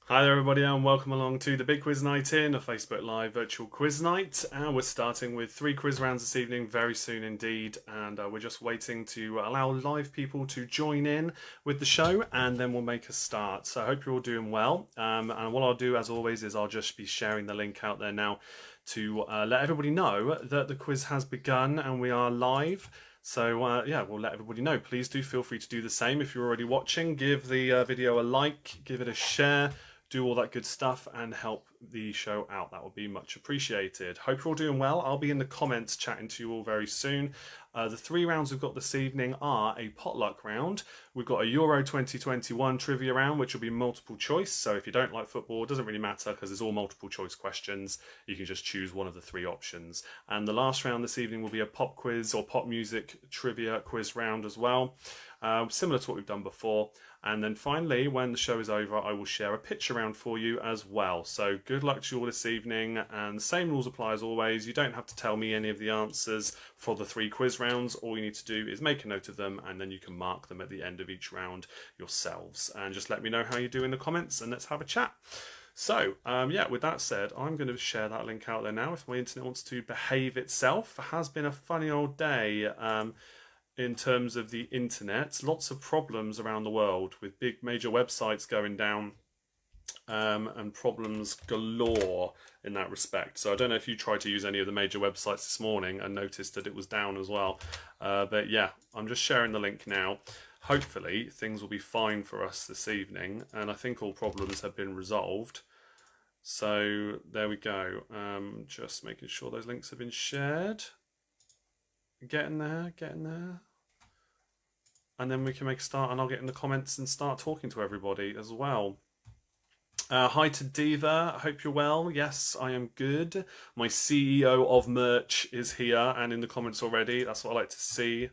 Hi there everybody and welcome along to the Big Quiz Night In, a Facebook Live virtual quiz night. And we're starting with 3 quiz rounds this evening, very soon indeed. And we're just waiting to allow live people to join in with the show and then we'll make a start. So I hope you're all doing well. And what I'll do as always is I'll just be sharing the link out there now to let everybody know that the quiz has begun and we are live. So yeah, we'll let everybody know. Please do feel free to do the same. If you're already watching, give the video a like, give it a share, do all that good stuff and help the show out. That would be much appreciated. Hope you're all doing well. I'll be in the comments chatting to you all very soon. The 3 rounds we've got this evening are a potluck round. We've got a Euro 2021 trivia round, which will be multiple choice. So if you don't like football, it doesn't really matter because it's all multiple choice questions. You can just choose one of the 3 options. And the last round this evening will be a pop quiz or pop music trivia quiz round as well. Similar to what we've done before. And then finally, when the show is over, I will share a pitch around for you as well. So good luck to you all this evening. And the same rules apply as always. You don't have to tell me any of the answers for the 3 quiz rounds. All you need to do is make a note of them and then you can mark them at the end of each round yourselves. And just let me know how you do in the comments and let's have a chat. So, yeah, with that said, I'm going to share that link out there now if my internet wants to behave itself. It has been a funny old day. In terms of the internet, lots of problems around the world with big major websites going down and problems galore in that respect. So I don't know if you tried to use any of the major websites this morning and noticed that it was down as well. But yeah, I'm just sharing the link now. Hopefully things will be fine for us this evening and I think all problems have been resolved. So there we go. Just making sure those links have been shared. Getting there. And then we can make a start and I'll get in the comments and start talking to everybody as well. Hi to Diva, I hope you're well. Yes, I am good. My CEO of merch is here and in the comments already. That's what I like to see.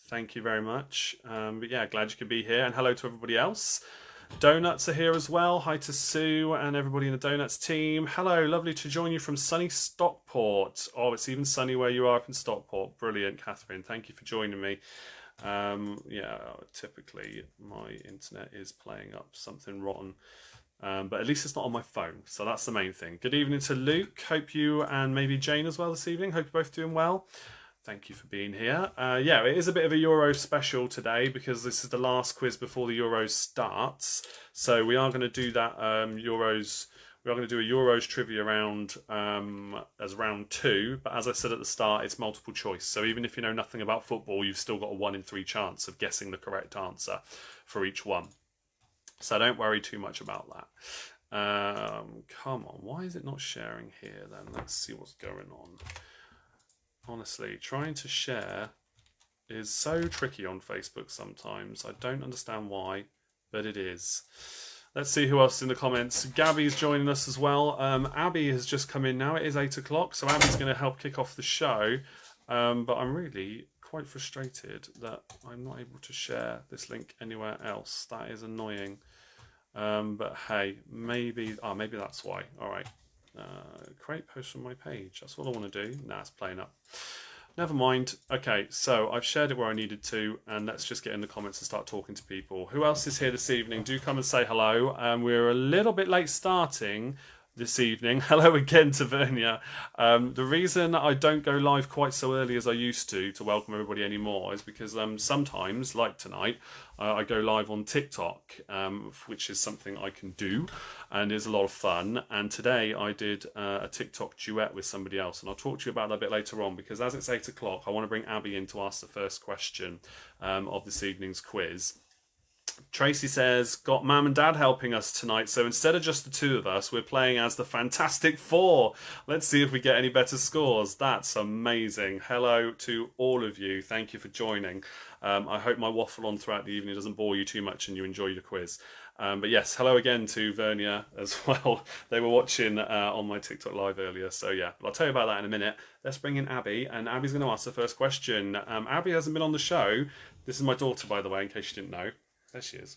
Thank you very much. But yeah, glad you could be here and hello to everybody else. Donuts are here as well. Hi to Sue and everybody in the Donuts team. Hello, lovely to join you from sunny Stockport. Oh, it's even sunny where you are up in Stockport. Brilliant, Catherine. Thank you for joining me. Yeah, typically my internet is playing up something rotten. But at least it's not on my phone, so that's the main thing. Good evening to Luke. Hope you and maybe Jane as well this evening. Hope you're both doing well. Thank you for being here. Yeah, it is a bit of a Euro special today because this is the last quiz before the Euros starts. So we are going to do that Euros. We are going to do a Euros trivia round as round 2. But as I said at the start, it's multiple choice. So even if you know nothing about football, you've still got a 1 in 3 chance of guessing the correct answer for each one. So don't worry too much about that. Come on, why is it not sharing here then? Let's see what's going on. Honestly, trying to share is so tricky on Facebook sometimes. I don't understand why, but it is. Let's see who else is in the comments. Gabby's joining us as well. Abby has just come in now. It is 8 o'clock, so Abby's going to help kick off the show. But I'm really quite frustrated that I'm not able to share this link anywhere else. That is annoying. But hey, maybe that's why. All right. Create post from my page. That's what I want to do. Nah, it's playing up. Never mind. Okay, so I've shared it where I needed to, and let's just get in the comments and start talking to people. Who else is here this evening? Do come and say hello. We're a little bit late starting this evening. Hello again to Vernia. The reason I don't go live quite so early as I used to welcome everybody anymore is because sometimes, like tonight, I go live on TikTok, which is something I can do and is a lot of fun. And today I did a TikTok duet with somebody else, and I'll talk to you about that a bit later on because as it's 8 o'clock, I want to bring Abby in to ask the first question of this evening's quiz. Tracy says, got Mum and Dad helping us tonight, so instead of just the 2 of us, we're playing as the Fantastic Four. Let's see if we get any better scores. That's amazing. Hello to all of you. Thank you for joining. I hope my waffle on throughout the evening doesn't bore you too much and you enjoy your quiz. But yes, hello again to Vernia as well. They were watching on my TikTok live earlier, so yeah. But I'll tell you about that in a minute. Let's bring in Abby, and Abby's going to ask the first question. Abby hasn't been on the show. This is my daughter, by the way, in case you didn't know. There she is.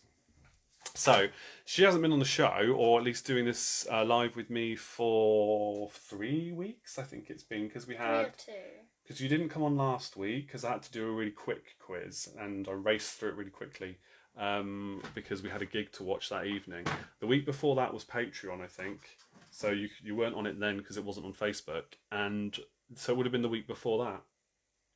So she hasn't been on the show, or at least doing this live with me for 3 weeks. I think it's been because we had 3 or 2. Because you didn't come on last week because I had to do a really quick quiz and I raced through it really quickly. because we had a gig to watch that evening. The week before that was Patreon, I think. So you weren't on it then because it wasn't on Facebook. And so it would have been the week before that.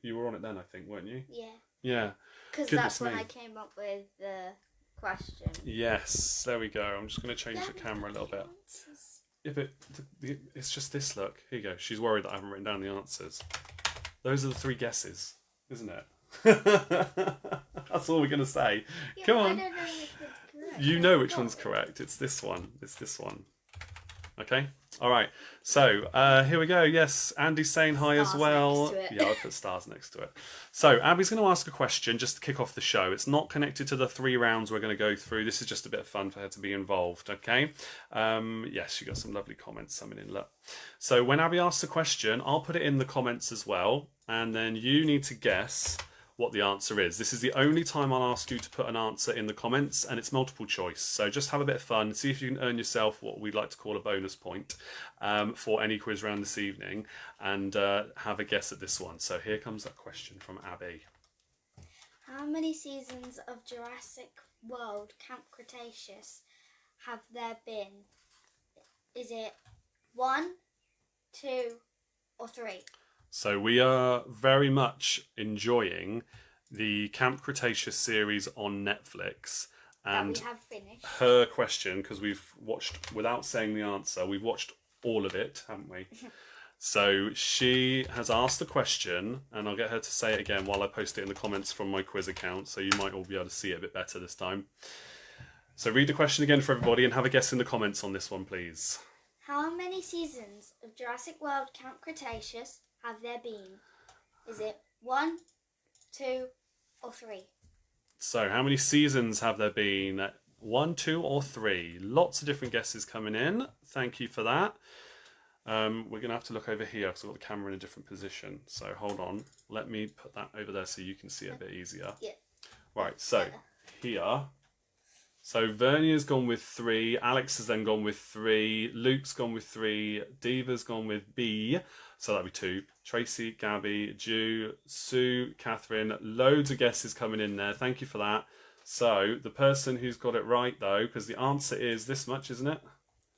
You were on it then, I think, weren't you? Yeah. Yeah. Because that's when I came up with the question. Yes, there we go. I'm just going to change the camera a little bit. If it's just this look. Here you go. She's worried that I haven't written down the answers. Those are the 3 guesses, isn't it? That's all we're going to say. Yeah, Come on. I don't know which one's correct. You know which one's correct. It's this one. It's this one. Okay. All right. So here we go. Yes, Andy's saying hi as well. Yeah, I'll put stars next to it. So Abby's going to ask a question just to kick off the show. It's not connected to the 3 rounds we're going to go through. This is just a bit of fun for her to be involved. Okay. Yes, you got some lovely comments coming in. Look. So when Abby asks a question, I'll put it in the comments as well, and then you need to guess what the answer is. This is the only time I'll ask you to put an answer in the comments, and it's multiple choice. So just have a bit of fun, see if you can earn yourself what we'd like to call a bonus point for any quiz round this evening, and have a guess at this one. So here comes that question from Abby. How many seasons of Jurassic World Camp Cretaceous have there been? Is it 1, 2, or 3? So we are very much enjoying the Camp Cretaceous series on Netflix. And that we have finished. Her question, because we've watched, without saying the answer, we've watched all of it, haven't we? So she has asked the question, and I'll get her to say it again while I post it in the comments from my quiz account, so you might all be able to see it a bit better this time. So read the question again for everybody and have a guess in the comments on this one, please. How many seasons of Jurassic World Camp Cretaceous have there been? Is it 1, 2, or 3? So how many seasons have there been? 1, 2, or 3? Lots of different guesses coming in. Thank you for that. We're going to have to look over here because I've got the camera in a different position. So hold on. Let me put that over there so you can see it a bit easier. Yeah. Right, so here. So Vernia's gone with 3. Alex has then gone with 3. Luke's gone with 3. Diva's gone with B. So that'd be 2. Tracy, Gabby, Ju, Sue, Catherine. Loads of guesses coming in there. Thank you for that. So the person who's got it right, though, because the answer is this much, isn't it?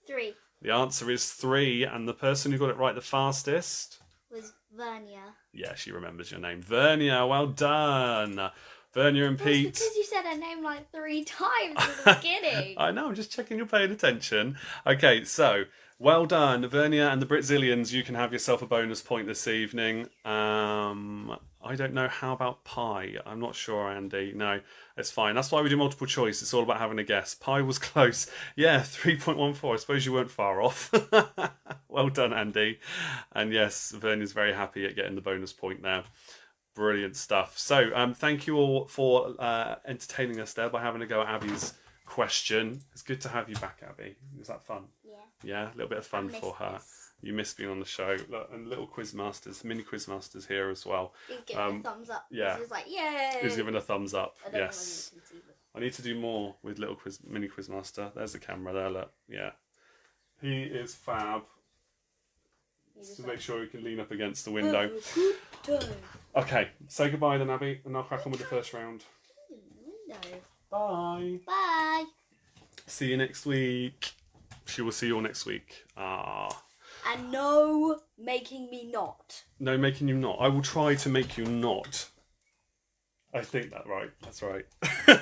3. The answer is 3, and the person who got it right the fastest was Vernia. Yeah, she remembers your name. Vernia, well done. Vernia and Pete. Because you said her name like 3 times at the beginning. I know, I'm just checking you're paying attention. Okay, so well done, Vernia and the Britzillians. You can have yourself a bonus point this evening. I don't know. How about pie? I'm not sure, Andy. No, it's fine. That's why we do multiple choice. It's all about having a guess. Pie was close. Yeah, 3.14. I suppose you weren't far off. Well done, Andy. And yes, Vernia's very happy at getting the bonus point there. Brilliant stuff. So thank you all for entertaining us there by having a go at Abby's question. It's good to have you back, Abby. Was that fun? Yeah. Yeah, a little bit of fun for her. This. You missed being on the show. Look, and little quizmasters, mini quizmasters here as well. He's giving a thumbs up. Yeah. He's like, yay! He's giving a thumbs up. I don't Yes. I need to do more with little mini quizmaster. There's the camera there. Look. Yeah. He is fab. Just make sure you can lean up against the window. Okay, say goodbye then, Abby, and I'll crack on with the first round. Bye. Bye. See you next week. She will see you all next week. And no making me not. No making you not. I will try to make you not. I think that's right. That's right.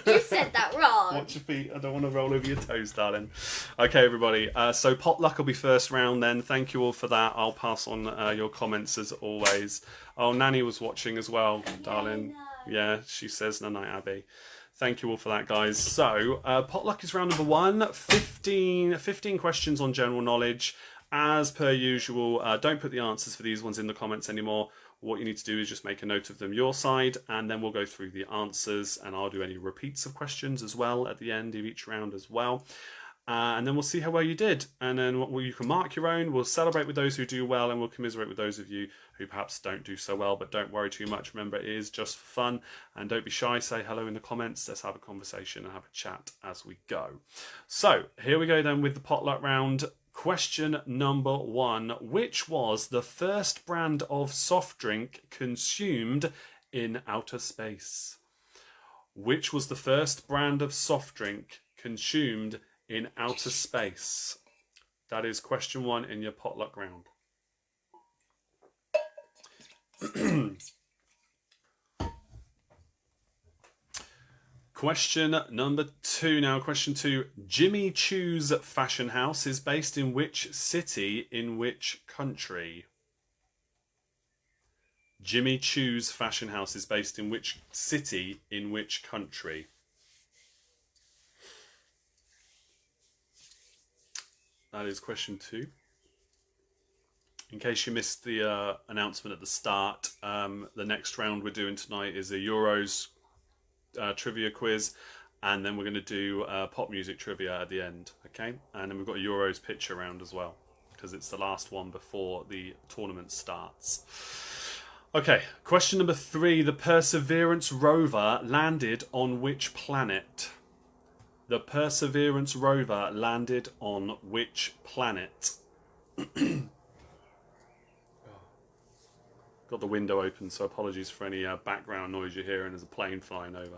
You said that wrong. Watch your feet. I don't want to roll over your toes, darling. Okay, everybody. So potluck will be first round then. Thank you all for that. I'll pass on your comments as always. Oh, Nanny was watching as well, darling. Yeah, she says, no, Abby. Thank you all for that, guys. So potluck is round number 1. 15 questions on general knowledge. As per usual, don't put the answers for these ones in the comments anymore. What you need to do is just make a note of them your side, and then we'll go through the answers, and I'll do any repeats of questions as well at the end of each round as well. And then we'll see how well you did. And then you can mark your own. We'll celebrate with those who do well, and we'll commiserate with those of you who perhaps don't do so well. But don't worry too much. Remember, it is just for fun. And don't be shy. Say hello in the comments. Let's have a conversation and have a chat as we go. So here we go then with the potluck round. Question number 1. Which was the first brand of soft drink consumed in outer space? Which was the first brand of soft drink consumed in outer space? That is question 1 in your potluck round. Question number 2 now. Question 2. Jimmy Choo's fashion house is based in which city in which country? Jimmy Choo's fashion house is based in which city in which country? That is question 2. In case you missed the announcement at the start, the next round we're doing tonight is a Euros trivia quiz, and then we're going to do pop music trivia at the end, okay? And then we've got a Euros picture round as well, because it's the last one before the tournament starts. Okay, question number 3. The Perseverance rover landed on which planet? The Perseverance rover landed on which planet? Got the window open, so apologies for any background noise you're hearing. There's a plane flying over.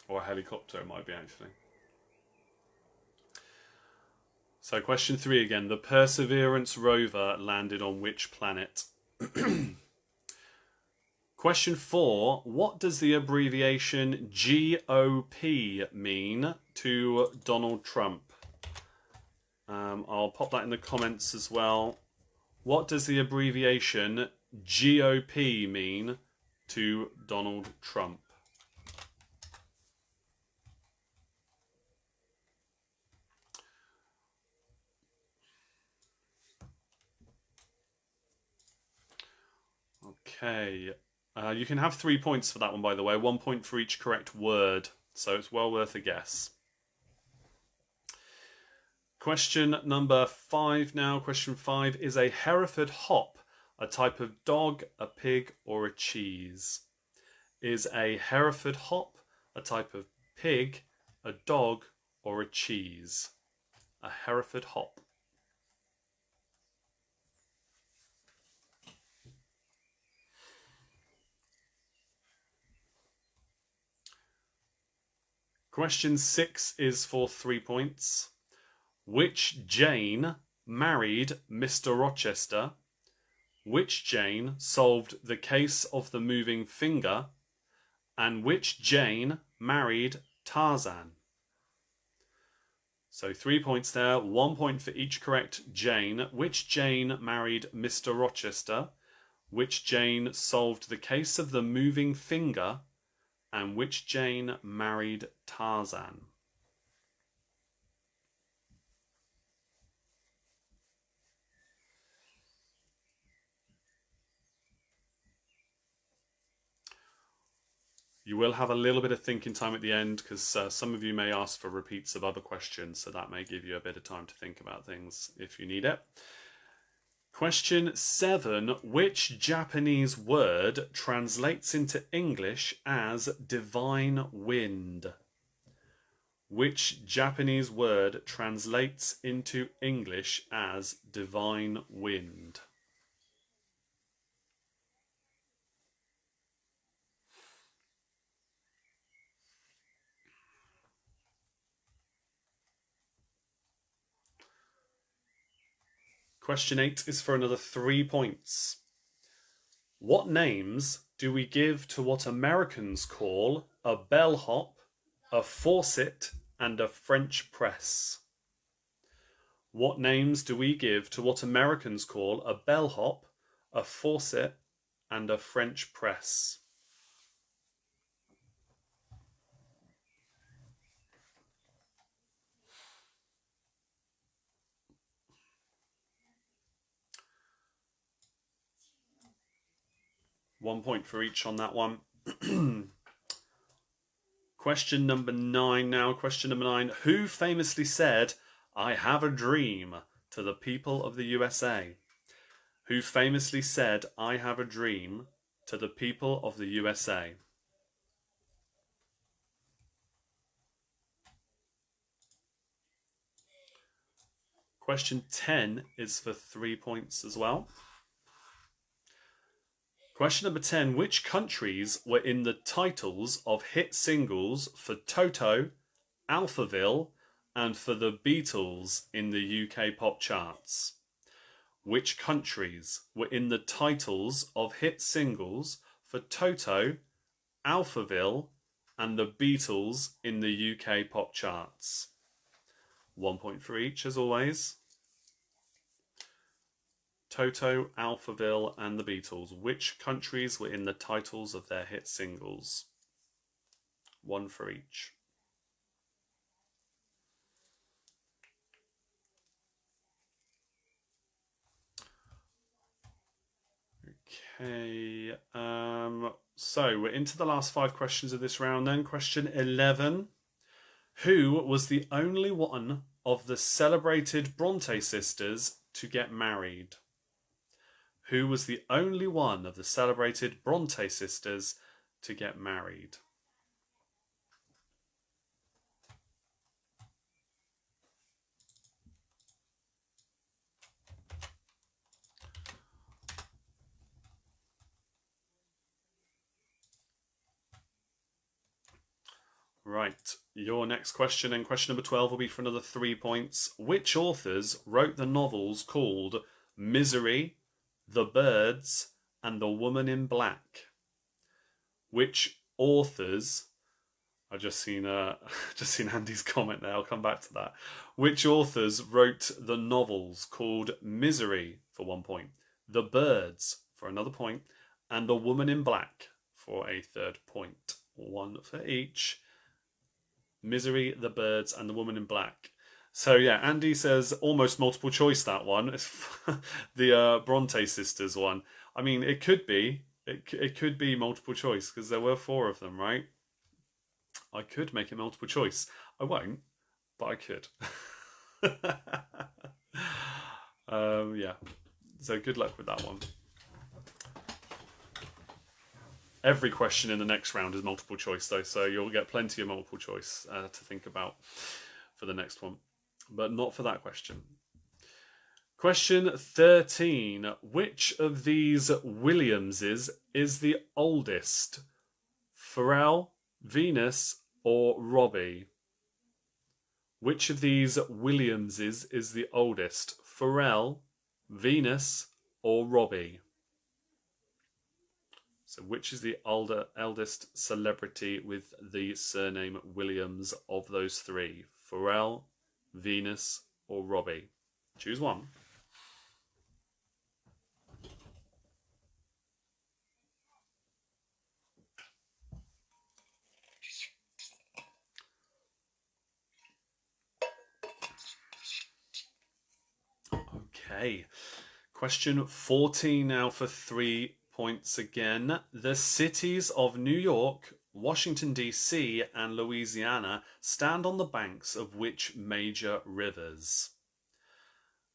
Or a helicopter, it might be, actually. So question 3 again. The Perseverance rover landed on which planet? Question 4. What does the abbreviation GOP mean to Donald Trump? I'll pop that in the comments as well. What does the abbreviation GOP mean to Donald Trump? Okay. You can have 3 points for that one, by the way. 1 point for each correct word. So it's well worth a guess. Question number 5 now. Question 5. Is a Hereford hop a type of dog, a pig, or a cheese? Is a Hereford hop a type of pig, a dog, or a cheese? A Hereford hop. Question 6 is for 3 points. Which Jane married Mr. Rochester? Which Jane solved the case of the moving finger? And which Jane married Tarzan? So 3 points there, 1 point for each correct Jane. Which Jane married Mr. Rochester? Which Jane solved the case of the moving finger? And which Jane married Tarzan? You will have a little bit of thinking time at the end, because some of you may ask for repeats of other questions, so that may give you a bit of time to think about things if you need it. Question 7. Which Japanese word translates into English as divine wind? Which Japanese word translates into English as divine wind? Question 8 is for another 3 points. What names do we give to what Americans call a bellhop, a faucet, and a French press? What names do we give to what Americans call a bellhop, a faucet, and a French press? One point for each on that one. Question number 9 now. Question number 9. Who famously said, "I have a dream," to the people of the USA? Who famously said, "I have a dream," to the people of the USA? Question 10 is for 3 points as well. Question number 10. Which countries were in the titles of hit singles for Toto, Alphaville, and for the Beatles in the UK pop charts? Which countries were in the titles of hit singles for Toto, Alphaville, and the Beatles in the UK pop charts? 1 point for each, as always. Toto, Alphaville, and the Beatles. Which countries were in the titles of their hit singles? 1 for each. Okay, so we're into the last 5 questions of this round then. Question 11. Who was the only one of the celebrated Bronte sisters to get married? Who was the only one of the celebrated Bronte sisters to get married? Right, your next question and question number 12 will be for another 3 points. Which authors wrote the novels called Misery, The Birds, and The Woman in Black? Which authors... I've just seen Andy's comment there. I'll come back to that. Which authors wrote the novels called Misery for 1 point, The Birds for another point, and The Woman in Black for a 3rd point? 1 for each. Misery, The Birds, and The Woman in Black. So yeah, Andy says almost multiple choice, that one. It's the Bronte sisters one. I mean, it could be. It could be multiple choice because there were 4 of them, right? I could make it multiple choice. I won't, but I could. Yeah. So good luck with that one. Every question in the next round is multiple choice, though, so you'll get plenty of multiple choice to think about for the next one, but not for that question. Question 13. Which of these Williamses is the oldest? Pharrell, Venus, or Robbie? Which of these Williamses is the oldest? Pharrell, Venus, or Robbie? So which is the eldest celebrity with the surname Williams of those 3? Pharrell, Venus, or Robbie? Choose one. Okay. Question 14 now for 3 points again. The cities of New York, Washington, D.C., and Louisiana stand on the banks of which major rivers?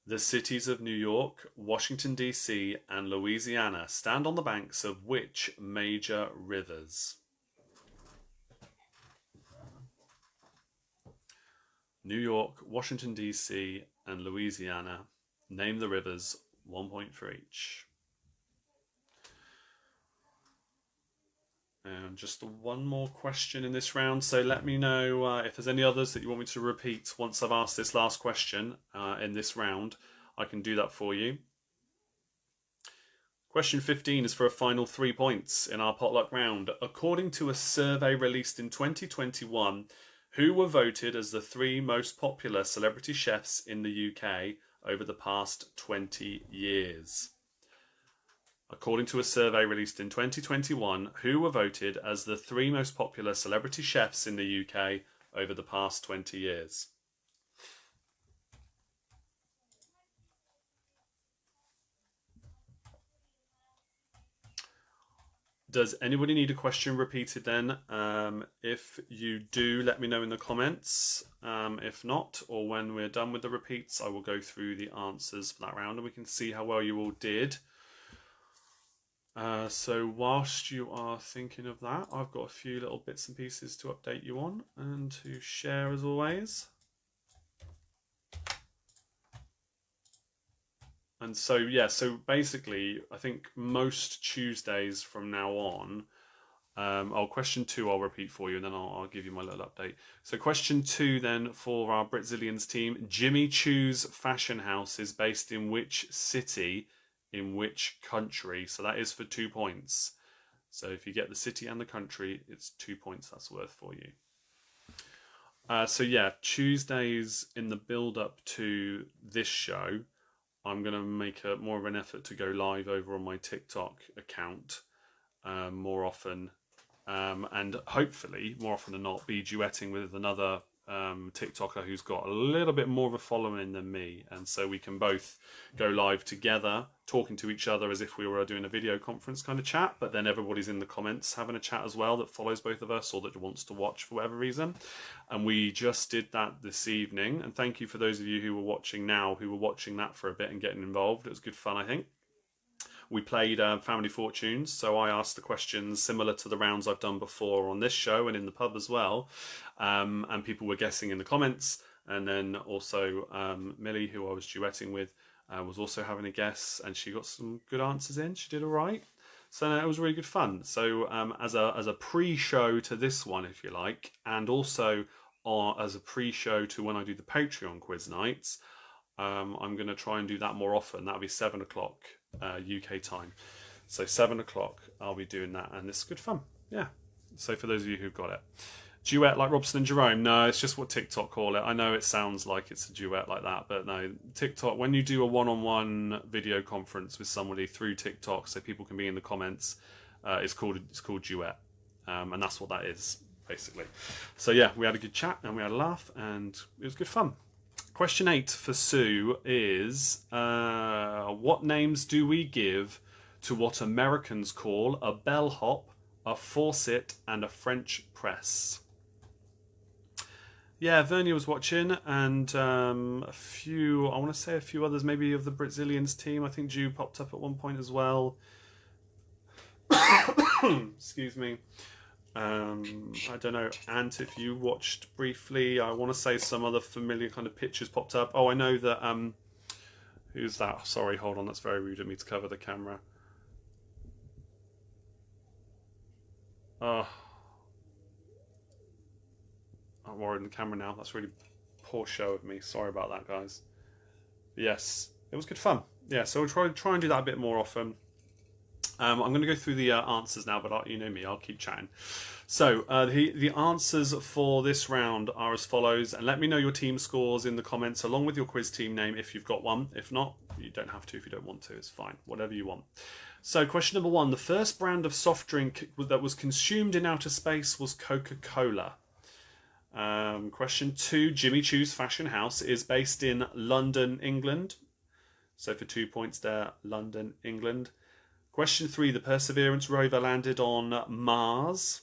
The cities of New York, Washington, D.C., and Louisiana stand on the banks of which major rivers? New York, Washington, D.C., and Louisiana. Name the rivers. 1 point for each. And just one more question in this round, so let me know if there's any others that you want me to repeat once I've asked this last question in this round. I can do that for you. Question 15 is for a final 3 points in our potluck round. According to a survey released in 2021, who were voted as the 3 most popular celebrity chefs in the UK over the past 20 years? According to a survey released in 2021, who were voted as the 3 most popular celebrity chefs in the UK over the past 20 years? Does anybody need a question repeated then? If you do, let me know in the comments. If not, or when we're done with the repeats, I will go through the answers for that round and we can see how well you all did. So whilst you are thinking of that, I've got a few little bits and pieces to update you on and to share as always. And so, yeah, so basically, I think most Tuesdays from now on, question two, I'll repeat for you, and then I'll give you my little update. So, question two, then, for our Britzillions team: Jimmy Choo's fashion house is based in which city, in which country? So that is for 2 points. So if you get the city and the country, it's 2 points that's worth for you. So yeah, Tuesdays in the build up to this show, I'm going to make more of an effort to go live over on my TikTok account more often, and hopefully more often than not be duetting with another TikToker who's got a little bit more of a following than me, and so we can both go live together talking to each other as if we were doing a video conference kind of chat, but then everybody's in the comments having a chat as well that follows both of us or that wants to watch for whatever reason. And we just did that this evening, and thank you for those of you who were watching now, who were watching that for a bit and getting involved. It was good fun, I think. We played Family Fortunes, so I asked the questions similar to the rounds I've done before on this show and in the pub as well, and people were guessing in the comments, and then also Millie, who I was duetting with, was also having a guess, and she got some good answers in. She did all right, so it was really good fun. So as a pre-show to this one, if you like, and also as a pre-show to when I do the Patreon quiz nights, I'm going to try and do that more often. That'll be 7 o'clock UK time. So 7 o'clock, I'll be doing that, and it's good fun. Yeah. So for those of you who've got it. Duet like Robson and Jerome? No, it's just what TikTok call it. I know it sounds like it's a duet like that, but no. TikTok, when you do a one-on-one video conference with somebody through TikTok so people can be in the comments, it's called duet. And that's what that is, basically. So yeah, we had a good chat and we had a laugh and it was good fun. Question 8 for Sue is, what names do we give to what Americans call a bellhop, a faucet, and a French press? Yeah, Vernia was watching, and a few others, maybe of the Britzillions team. I think Jew popped up at one point as well. Excuse me. I don't know, Ant, if you watched briefly. I want to say some other familiar kind of pictures popped up. Oh, I know that, who's that? Sorry, hold on, that's very rude of me to cover the camera. Oh, I'm worried on the camera now. That's a really poor show of me. Sorry about that, guys. Yes, it was good fun. Yeah, so we'll try and do that a bit more often. I'm going to go through the answers now, but you know me, I'll keep chatting. So the answers for this round are as follows, and let me know your team scores in the comments along with your quiz team name if you've got one. If not, you don't have to if you don't want to, it's fine, whatever you want. So question number 1, the first brand of soft drink that was consumed in outer space was Coca-Cola. Question 2, Jimmy Choo's fashion house is based in London, England. So for 2 points there, London, England. Question 3, the Perseverance rover landed on Mars.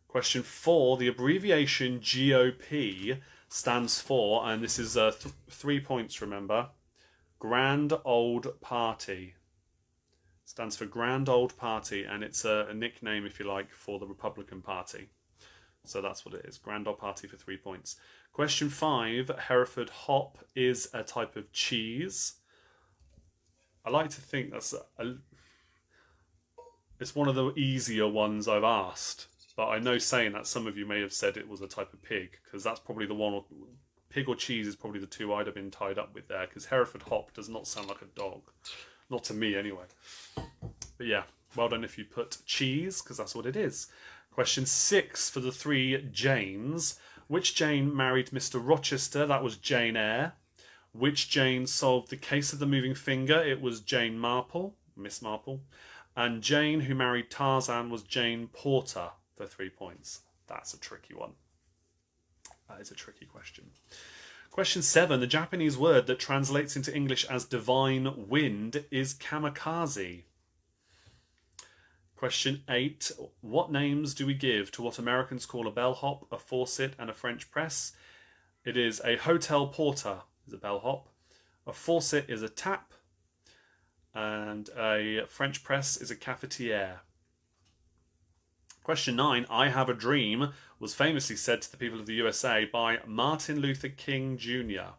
Question 4, the abbreviation GOP stands for, and this is 3 points, remember, Grand Old Party. Stands for Grand Old Party, and it's a nickname, if you like, for the Republican Party. So that's what it is, Grand Old Party for 3 points. Question 5, Hereford hop is a type of cheese. I like to think that's it's one of the easier ones I've asked, but I know saying that some of you may have said it was a type of pig, because that's probably the one. Pig or cheese is probably the two I'd have been tied up with there, because Hereford hop does not sound like a dog, not to me anyway. But yeah, well done if you put cheese, because that's what it is. Question 6 for the 3 Janes. Which Jane married Mr. Rochester? That was Jane Eyre. Which Jane solved the case of the moving finger? It was Jane Marple, Miss Marple. And Jane, who married Tarzan, was Jane Porter for 3 points. That's a tricky one. That is a tricky question. Question 7. The Japanese word that translates into English as divine wind is kamikaze. Question 8. What names do we give to what Americans call a bellhop, a faucet, and a French press? It is a hotel porter is a bellhop, a faucet is a tap, and a French press is a cafetiere. Question 9. I Have a Dream was famously said to the people of the USA by Martin Luther King Jr.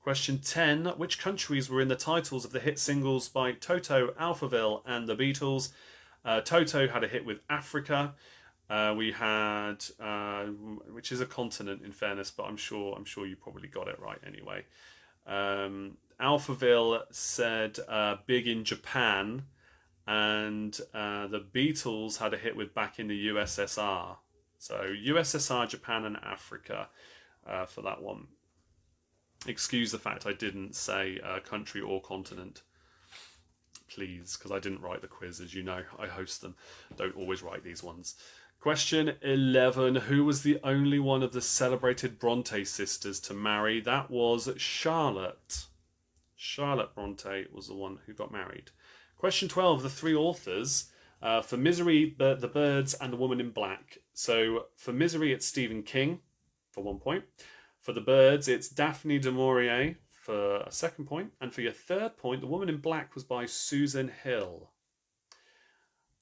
Question 10. Which countries were in the titles of the hit singles by Toto, Alphaville and the Beatles? Toto had a hit with Africa. We had, which is a continent in fairness, but I'm sure you probably got it right anyway. Alphaville said Big in Japan, and the Beatles had a hit with Back in the USSR. So USSR, Japan and Africa for that one. Excuse the fact I didn't say country or continent, please, because I didn't write the quiz. As you know, I host them. Don't always write these ones. Question 11. Who was the only one of the celebrated Bronte sisters to marry? That was Charlotte. Charlotte Bronte was the one who got married. Question 12. The three authors for Misery, The Birds and The Woman in Black. So for Misery, it's Stephen King for 1 point. For The Birds, it's Daphne du Maurier for a 2nd point. And for your 3rd point, The Woman in Black was by Susan Hill.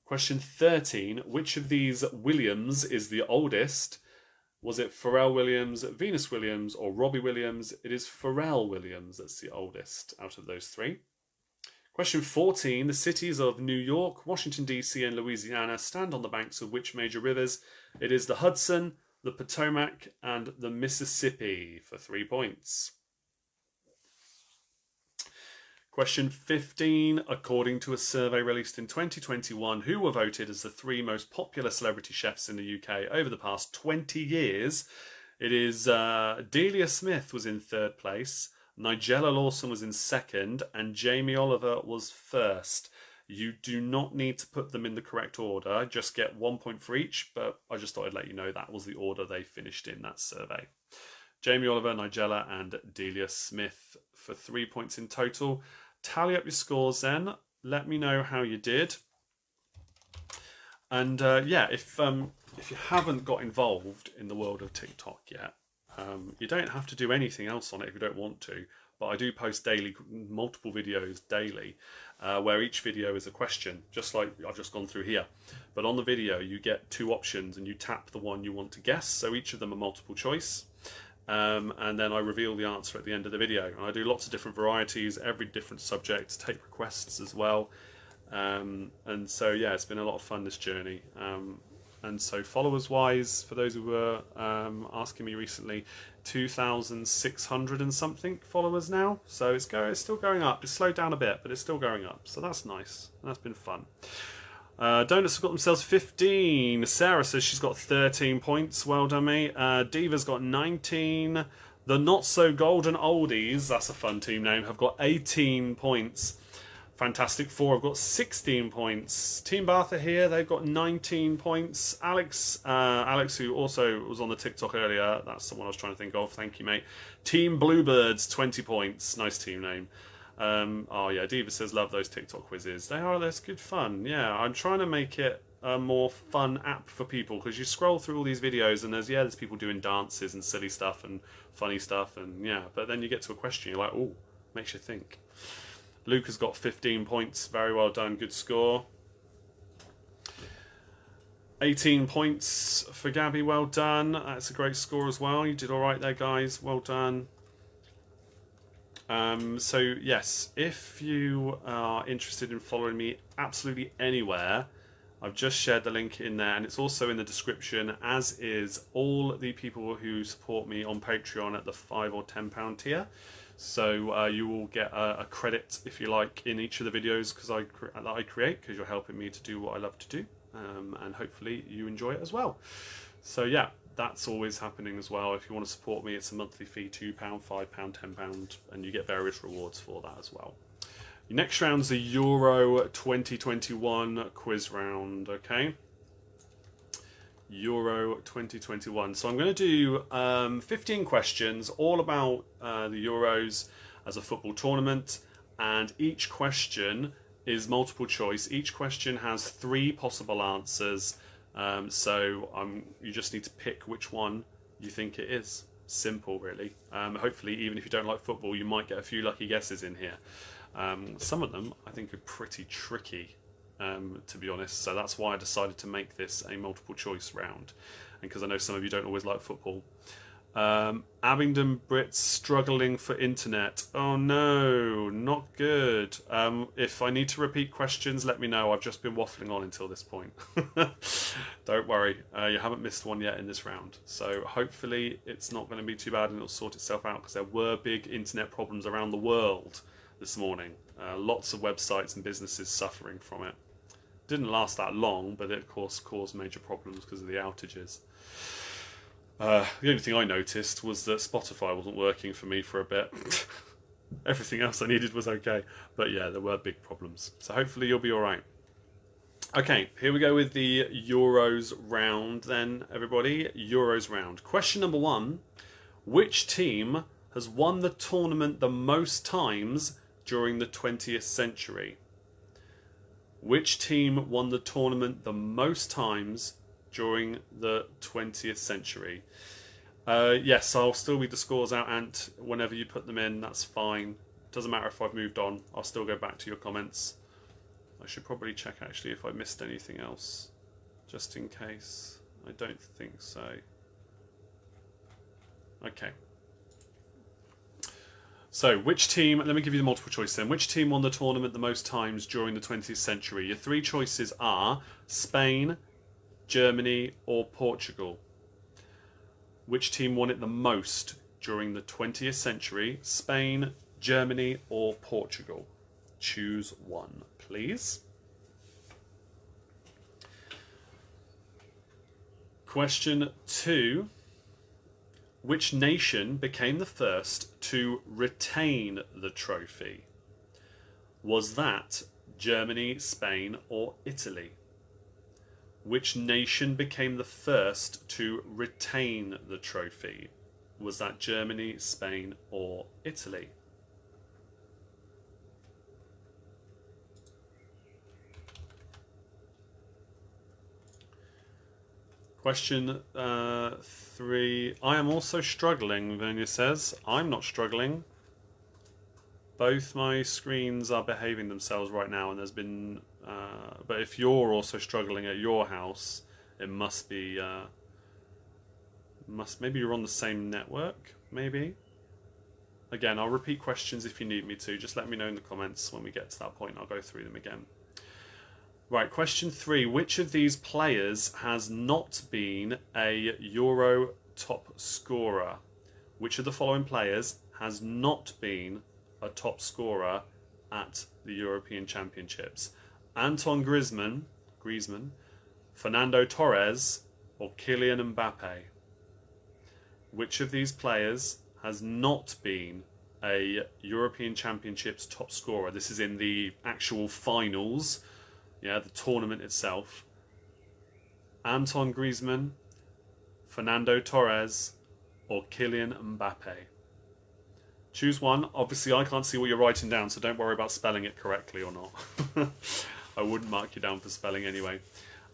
Question 13. Which of these Williams is the oldest? Was it Pharrell Williams, Venus Williams, or Robbie Williams? It is Pharrell Williams that's the oldest out of those three. Question 14. The cities of New York, Washington, D.C. and Louisiana stand on the banks of which major rivers? It is the Hudson, the Potomac and the Mississippi for 3 points. Question 15. According to a survey released in 2021, who were voted as the 3 most popular celebrity chefs in the UK over the past 20 years? It is Delia Smith was in 3rd place, Nigella Lawson was in 2nd, and Jamie Oliver was 1st. You do not need to put them in the correct order, just get 1 point for each, but I just thought I'd let you know that was the order they finished in that survey. Jamie Oliver, Nigella and Delia Smith for 3 points in total. Tally up your scores then. Let me know how you did. And yeah, if you haven't got involved in the world of TikTok yet, you don't have to do anything else on it if you don't want to. But I do post daily, multiple videos daily, where each video is a question, just like I've just gone through here. But on the video, you get 2 options and you tap the one you want to guess. So each of them are multiple choice. And then I reveal the answer at the end of the video. And I do lots of different varieties, every different subject, take requests as well. And so, yeah, it's been a lot of fun, this journey. And so followers-wise, for those who were asking me recently, 2,600 and something followers now. So it's still going up. It's slowed down a bit, but it's still going up. So that's nice. And that's been fun. Donuts have got themselves 15. Sarah says she's got 13 points. Well done, me. Diva's got 19. The Not So Golden Oldies, that's a fun team name, have got 18 points. Fantastic Four have got 16 points. Team Bath are here. They've got 19 points. Alex, who also was on the TikTok earlier, that's the one I was trying to think of. Thank you, mate. Team Bluebirds, 20 points. Nice team name. Oh yeah, Diva says love those TikTok quizzes. That's good fun. Yeah, I'm trying to make it a more fun app for people, because you scroll through all these videos and there's people doing dances and silly stuff and funny stuff, and yeah, but then you get to a question, you're like, oh, makes you think. Luke has got 15 points. Very well done. Good score. 18 points for Gabby. Well done. That's a great score as well. You did all right there, guys. Well done. So, yes, if you are interested in following me absolutely anywhere, I've just shared the link in there, and it's also in the description, as is all the people who support me on Patreon at the £5 or £10 tier. So you will get a credit, if you like, in each of the videos that I create, because you're helping me to do what I love to do, and hopefully you enjoy it as well. So yeah, that's always happening as well. If you want to support me, it's a monthly fee, £2, £5, £10, and you get various rewards for that as well. Your next round's the Euro 2021 quiz round, okay? Euro 2021. So I'm going to do 15 questions all about the Euros as a football tournament, and each question is multiple choice. Each question has 3 possible answers, so you just need to pick which one you think it is. Simple, really. Hopefully, even if you don't like football, you might get a few lucky guesses in here. Some of them I think are pretty tricky, to be honest, so that's why I decided to make this a multiple choice round, and because I know some of you don't always like football. Abingdon Brits struggling for internet. Oh no, not good. If I need to repeat questions, let me know. I've just been waffling on until this point. Don't worry, you haven't missed one yet in this round. So hopefully it's not going to be too bad and it'll sort itself out, because there were big internet problems around the world this morning. Lots of websites and businesses suffering from it. Didn't last that long, but it of course caused major problems because of the outages. The only thing I noticed was that Spotify wasn't working for me for a bit. Everything else I needed was okay. But yeah, there were big problems. So hopefully you'll be alright. Okay, here we go with the Euros round then, everybody. Euros round. Question number 1. Which team has won the tournament the most times during the 20th century? Which team won the tournament the most times during the 20th century? Yes, I'll still read the scores out, Ant, whenever you put them in. That's fine. Doesn't matter if I've moved on. I'll still go back to your comments. I should probably check, actually, if I missed anything else, just in case. I don't think so. Okay. So, which team, let me give you the multiple choice then. Which team won the tournament the most times during the 20th century? Your 3 choices are Spain, Germany, or Portugal. Which team won it the most during the 20th century? Spain, Germany, or Portugal? Choose one, please. Question 2. Which nation became the first to retain the trophy? Was that Germany, Spain, or Italy? Which nation became the first to retain the trophy? Was that Germany, Spain, or Italy? Question 3. I am also struggling, Vernia says. I'm not struggling. Both my screens are behaving themselves right now, and there's been... but if you're also struggling at your house, it must be... maybe you're on the same network, maybe? Again, I'll repeat questions if you need me to. Just let me know in the comments when we get to that point. I'll go through them again. Right, question 3. Which of these players has not been a Euro top scorer? Which of the following players has not been a top scorer at the European Championships? Antoine Griezmann, Fernando Torres, or Kylian Mbappe? Which of these players has not been a European Championships top scorer? This is in the actual finals. Yeah, the tournament itself. Antoine Griezmann, Fernando Torres, or Kylian Mbappe? Choose one. Obviously, I can't see what you're writing down, so don't worry about spelling it correctly or not. I wouldn't mark you down for spelling anyway.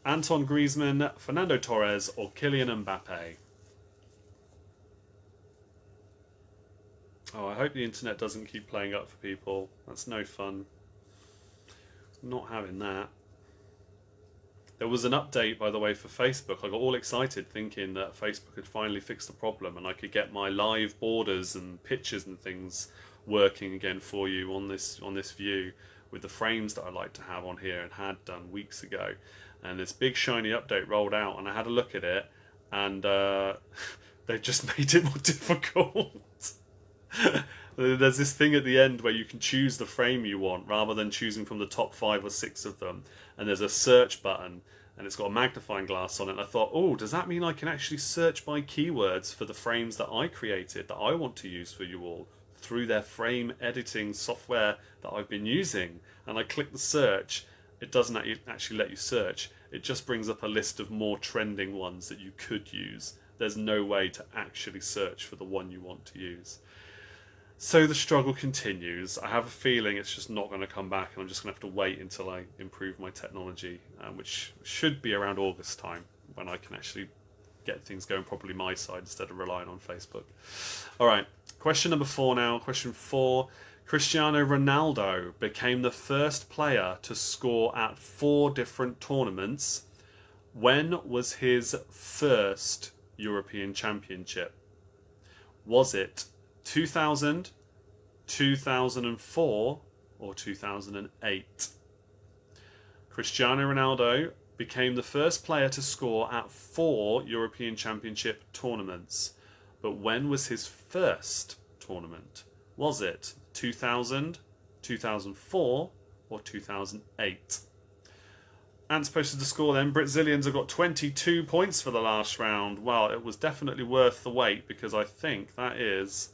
Antoine Griezmann, Fernando Torres, or Kylian Mbappe? Oh, I hope the internet doesn't keep playing up for people. That's no fun. Not having that. There was an update, by the way, for Facebook. I got all excited thinking that Facebook had finally fixed the problem and I could get my live borders and pictures and things working again for you on this view with the frames that I like to have on here and had done weeks ago. And this big shiny update rolled out and I had a look at it and they've just made it more difficult. There's this thing at the end where you can choose the frame you want rather than choosing from the top 5 or 6 of them, and there's a search button and it's got a magnifying glass on it, and I thought, oh, does that mean I can actually search by keywords for the frames that I created that I want to use for you all through their frame editing software that I've been using? And I click the search. It doesn't actually let you search. It just brings up a list of more trending ones that you could use. There's no way to actually search for the one you want to use. So the struggle continues. I have a feeling it's just not going to come back, and I'm just going to have to wait until I improve my technology, which should be around August time, when I can actually get things going properly my side instead of relying on Facebook. All right, question number 4 now. Question 4. Cristiano Ronaldo became the first player to score at 4 different tournaments. When was his first European Championship? Was it 2000, 2004, or 2008? Cristiano Ronaldo became the first player to score at 4 European Championship tournaments. But when was his first tournament? Was it 2000, 2004, or 2008? Ant's posted the score then. Brazilians have got 22 points for the last round. Well, it was definitely worth the wait because I think that is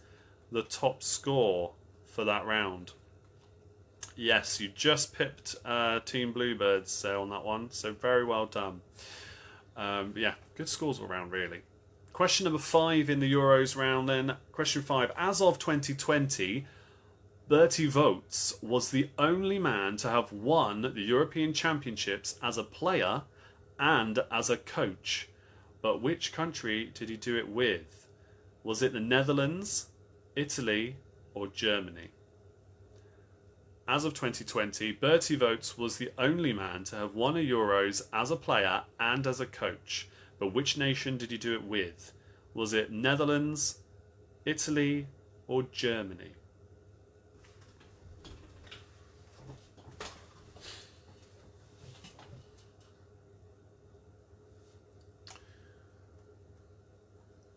the top score for that round. Yes, you just pipped Team Bluebirds on that one, so very well done. Yeah, good scores all round, really. Question number 5 in the Euros round then. Question 5. As of 2020, Bertie Vogts was the only man to have won the European Championships as a player and as a coach. But which country did he do it with? Was it the Netherlands, Italy, or Germany? As of 2020, Bertie Vogts was the only man to have won a Euros as a player and as a coach. But which nation did he do it with? Was it Netherlands, Italy, or Germany?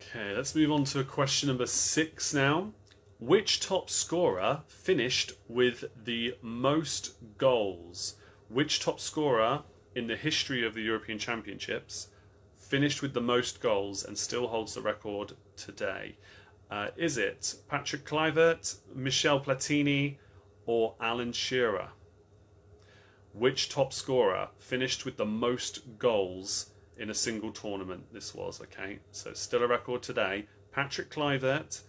Okay, let's move on to question number 6 now. Which top scorer finished with the most goals? Which top scorer in the history of the European Championships finished with the most goals and still holds the record today? Is it Patrick Kluivert, Michel Platini, or Alan Shearer? Which top scorer finished with the most goals in a single tournament? This was, okay, so still a record today. Patrick Kluivert,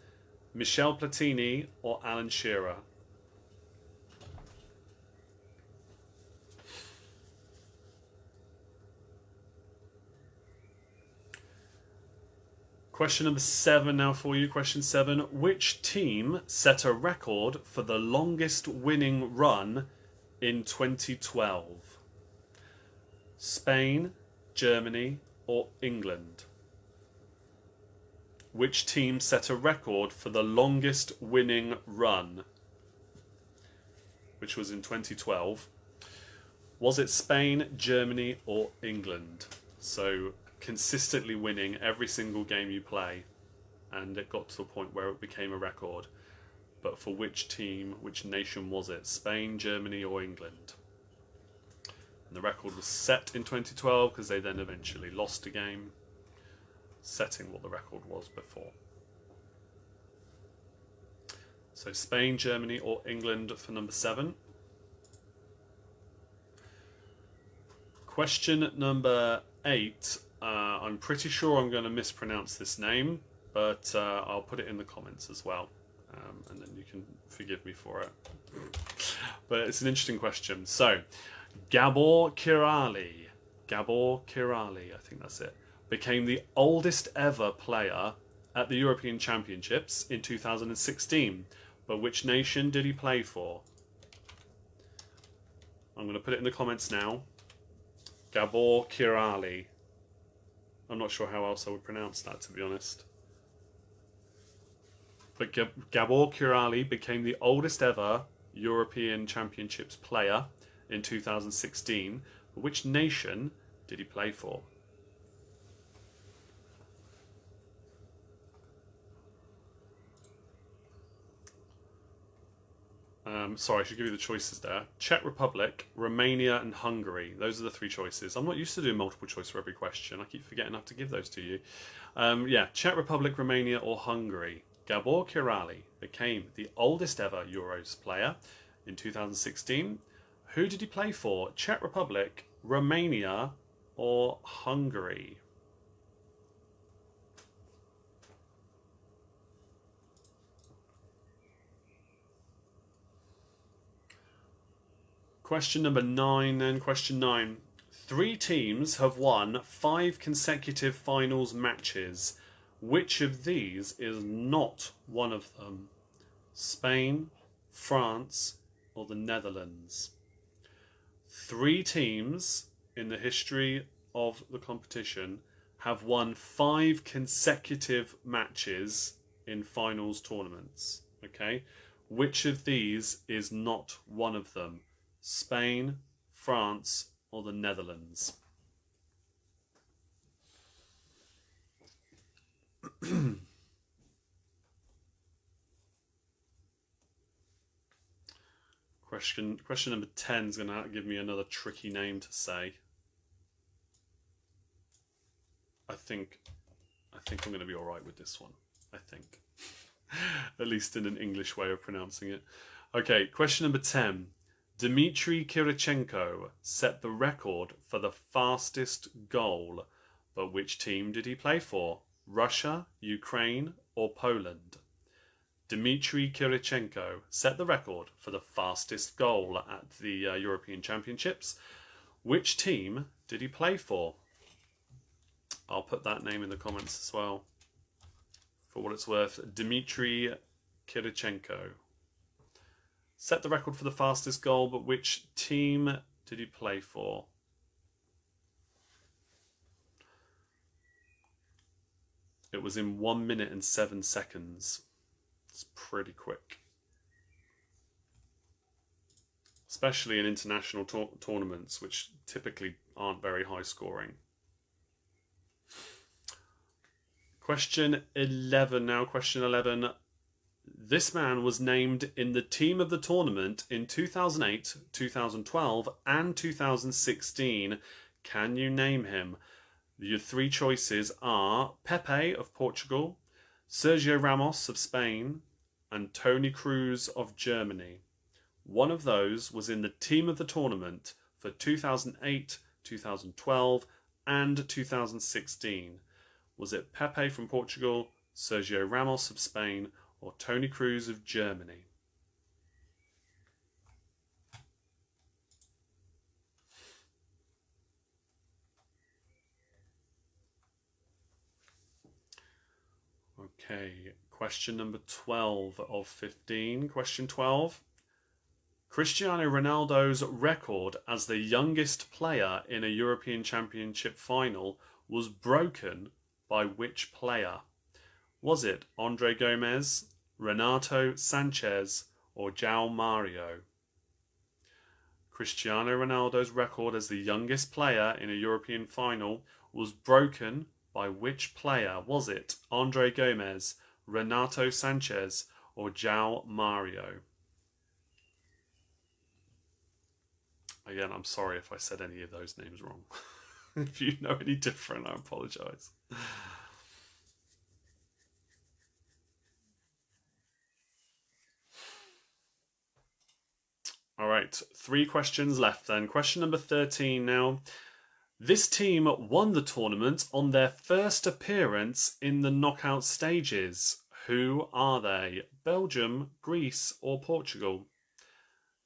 Michel Platini, or Alan Shearer? Question number 7 now for you. Question 7. Which team set a record for the longest winning run in 2012? Spain, Germany, or England? Which team set a record for the longest winning run, which was in 2012? Was it Spain, Germany, or England? So consistently winning every single game you play, and it got to a point where it became a record. But for which team, which nation was it? Spain, Germany, or England? And the record was set in 2012 because they then eventually lost a game, setting what the record was before. So Spain, Germany, or England for number 7. Question number 8. I'm pretty sure I'm going to mispronounce this name, but I'll put it in the comments as well, and then you can forgive me for it. But it's an interesting question. So, Gabor Kiraly, I think that's it, became the oldest ever player at the European Championships in 2016. But which nation did he play for? I'm going to put it in the comments now. Gabor Kiraly. I'm not sure how else I would pronounce that, to be honest. But Gabor Kiraly became the oldest ever European Championships player in 2016. But which nation did he play for? Sorry, I should give you the choices there. Czech Republic, Romania, and Hungary. Those are the 3 choices. I'm not used to doing multiple choice for every question. I keep forgetting I have to give those to you. Yeah, Czech Republic, Romania, or Hungary. Gabor Kiraly became the oldest ever Euros player in 2016. Who did he play for? Czech Republic, Romania, or Hungary? Question number 9 then. Question 9. 3 teams have won 5 consecutive finals matches. Which of these is not one of them? Spain, France, or the Netherlands? 3 teams in the history of the competition have won 5 consecutive matches in finals tournaments. Okay, which of these is not one of them? Spain, France, or the Netherlands? Question number 10 is going to give me another tricky name to say. I think I'm going to be all right with this one. I think. At least in an English way of pronouncing it. Okay, question number 10. Dmitry Kirichenko set the record for the fastest goal, but which team did he play for? Russia, Ukraine, or Poland? Dmitry Kirichenko set the record for the fastest goal at the European Championships. Which team did he play for? I'll put that name in the comments as well. For what it's worth, Dmitry Kirichenko set the record for the fastest goal, but which team did he play for? It was in 1 minute and 7 seconds. It's pretty quick. Especially in international tournaments, which typically aren't very high scoring. Question 11 now. Question 11. This man was named in the team of the tournament in 2008, 2012, and 2016. Can you name him? Your three choices are Pepe of Portugal, Sergio Ramos of Spain, and Toni Kroos of Germany. One of those was in the team of the tournament for 2008, 2012, and 2016. Was it Pepe from Portugal, Sergio Ramos of Spain, or Toni Kroos of Germany? Okay, question number 12 of 15. Question 12. Cristiano Ronaldo's record as the youngest player in a European Championship final was broken by which player? Was it Andre Gomez, Renato Sanchez, or João Mario? Cristiano Ronaldo's record as the youngest player in a European final was broken by which player? Was it Andre Gomez, Renato Sanchez, or João Mario? Again, I'm sorry if I said any of those names wrong. If you know any different, I apologise. All right, 3 questions left then. Question number 13 now. This team won the tournament on their first appearance in the knockout stages. Who are they? Belgium, Greece, or Portugal?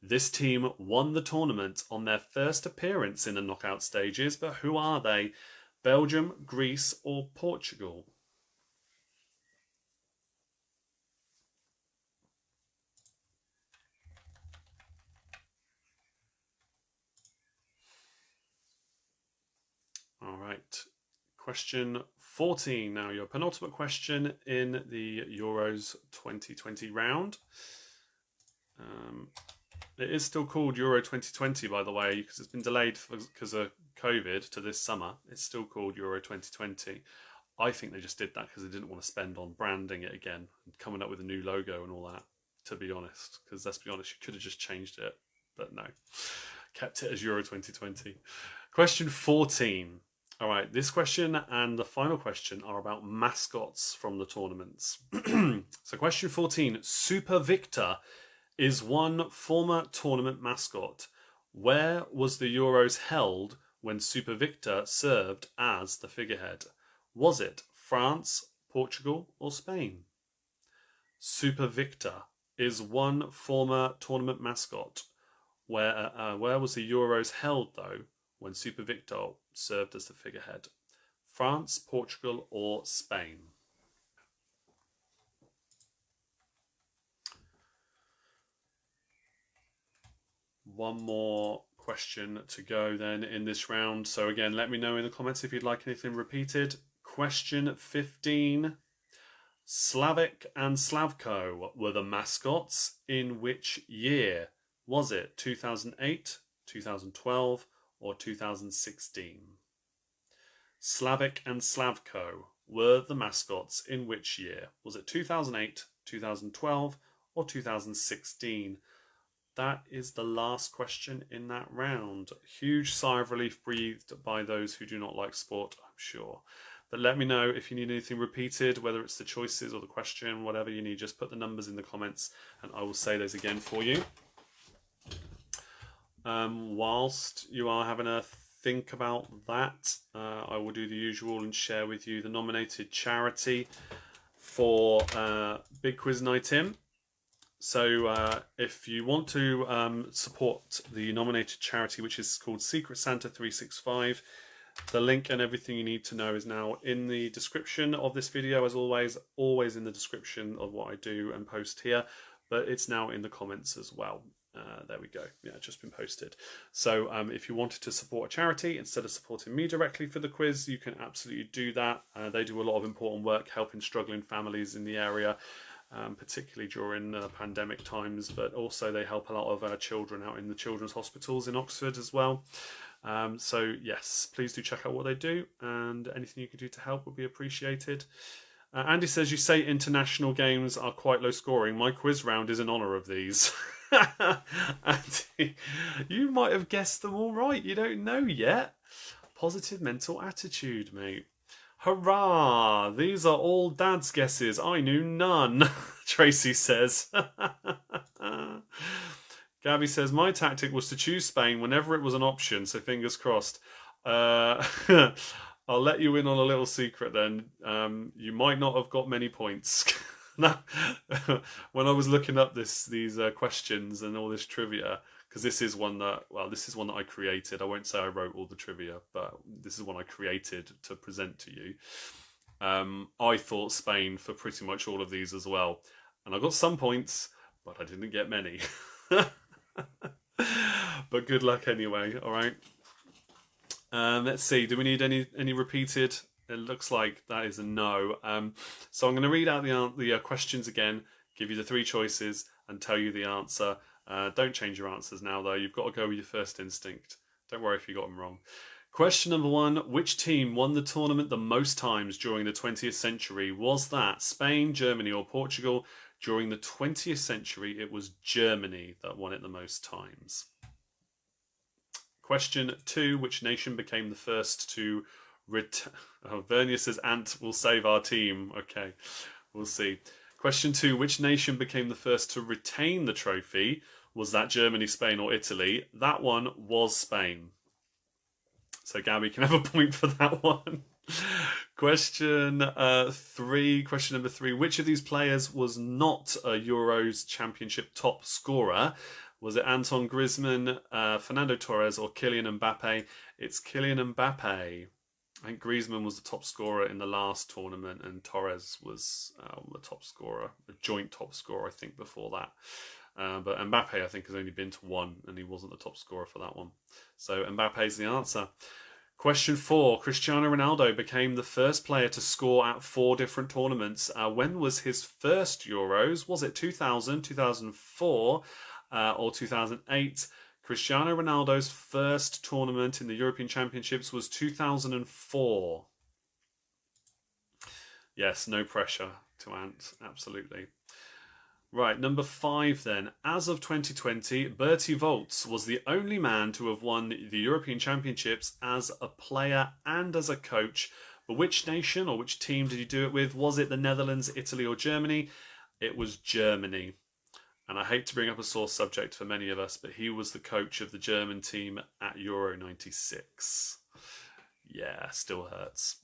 This team won the tournament on their first appearance in the knockout stages, but who are they? Belgium, Greece, or Portugal? All right. Question 14 now, your penultimate question in the Euros 2020 round. It is still called Euro 2020, by the way, because it's been delayed because of COVID to this summer. It's still called Euro 2020. I think they just did that because they didn't want to spend on branding it again, coming up with a new logo and all that, to be honest. Because let's be honest, you could have just changed it, but no. Kept it as Euro 2020. Question 14. All right, this question and the final question are about mascots from the tournaments. So question 14, Super Victor is one former tournament mascot. Where was the Euros held when Super Victor served as the figurehead? Was it France, Portugal, or Spain? Super Victor is one former tournament mascot. Where was the Euros held, though, when Super Victor served as the figurehead? France, Portugal, or Spain? One more question to go then in this round. So again, let me know in the comments if you'd like anything repeated. Question 15. Slavic and Slavko were the mascots in which year? Was it 2008, 2012, or 2016? Slavic and Slavko were the mascots in which year? Was it 2008, 2012, or 2016? That is the last question in that round. Huge sigh of relief breathed by those who do not like sport, I'm sure. But let me know if you need anything repeated, whether it's the choices or the question, whatever you need. Just put the numbers in the comments and I will say those again for you. Whilst you are having a think about that, I will do the usual and share with you the nominated charity for Big Quiz Night In. So if you want to support the nominated charity, which is called Secret Santa 365, the link and everything you need to know is now in the description of this video, as always in the description of what I do and post here, but it's now in the comments as well. There we go. Yeah, it's just been posted. So if you wanted to support a charity instead of supporting me directly for the quiz, you can absolutely do that. They do a lot of important work helping struggling families in the area, particularly during pandemic times, but also they help a lot of children out in the children's hospitals in Oxford as well. So yes, please do check out what they do, and anything you can do to help would be appreciated. Andy says, you say international games are quite low scoring. My quiz round is in honour of these. Andy, you might have guessed them all right. You don't know yet. Positive mental attitude, mate. Hurrah! These are all Dad's guesses. I knew none, Tracy says. Gabby says, my tactic was to choose Spain whenever it was an option, so fingers crossed. I'll let you in on a little secret then. You might not have got many points. When I was looking up these questions and all this trivia, because this is one that I created. I won't say I wrote all the trivia, but this is one I created to present to you. I thought Spain for pretty much all of these as well. And I got some points, but I didn't get many. But good luck anyway, alright? Let's see, do we need any repeated? It looks like that is a no. So I'm going to read out the questions again, give you the three choices, and tell you the answer. Don't change your answers now, though. You've got to go with your first instinct. Don't worry if you got them wrong. Question number one, which team won the tournament the most times during the 20th century? Was that Spain, Germany, or Portugal? During the 20th century, it was Germany that won it the most times. Question two, which nation became the first to Vernia says, Ant will save our team. Okay, we'll see. Question two, which nation became the first to retain the trophy? Was that Germany, Spain, or Italy? That one was Spain. So Gabby can have a point for that one. Question number three. Which of these players was not a Euros Championship top scorer? Was it Antoine Griezmann, Fernando Torres, or Kylian Mbappe? It's Kylian Mbappe. I think Griezmann was the top scorer in the last tournament, and Torres was the top scorer, the joint top scorer, I think, before that. But Mbappe, I think, has only been to one, and he wasn't the top scorer for that one. So Mbappe's the answer. Question four. Cristiano Ronaldo became the first player to score at 4 different tournaments. When was his first Euros? Was it 2000, 2004, or 2008? Cristiano Ronaldo's first tournament in the European Championships was 2004. Yes, no pressure to Ant, absolutely. Right, number 5 then. As of 2020, Bertie Volts was the only man to have won the European Championships as a player and as a coach. But which nation or which team did he do it with? Was it the Netherlands, Italy, or Germany? It was Germany. And I hate to bring up a sore subject for many of us, but he was the coach of the German team at Euro 96. Yeah, still hurts.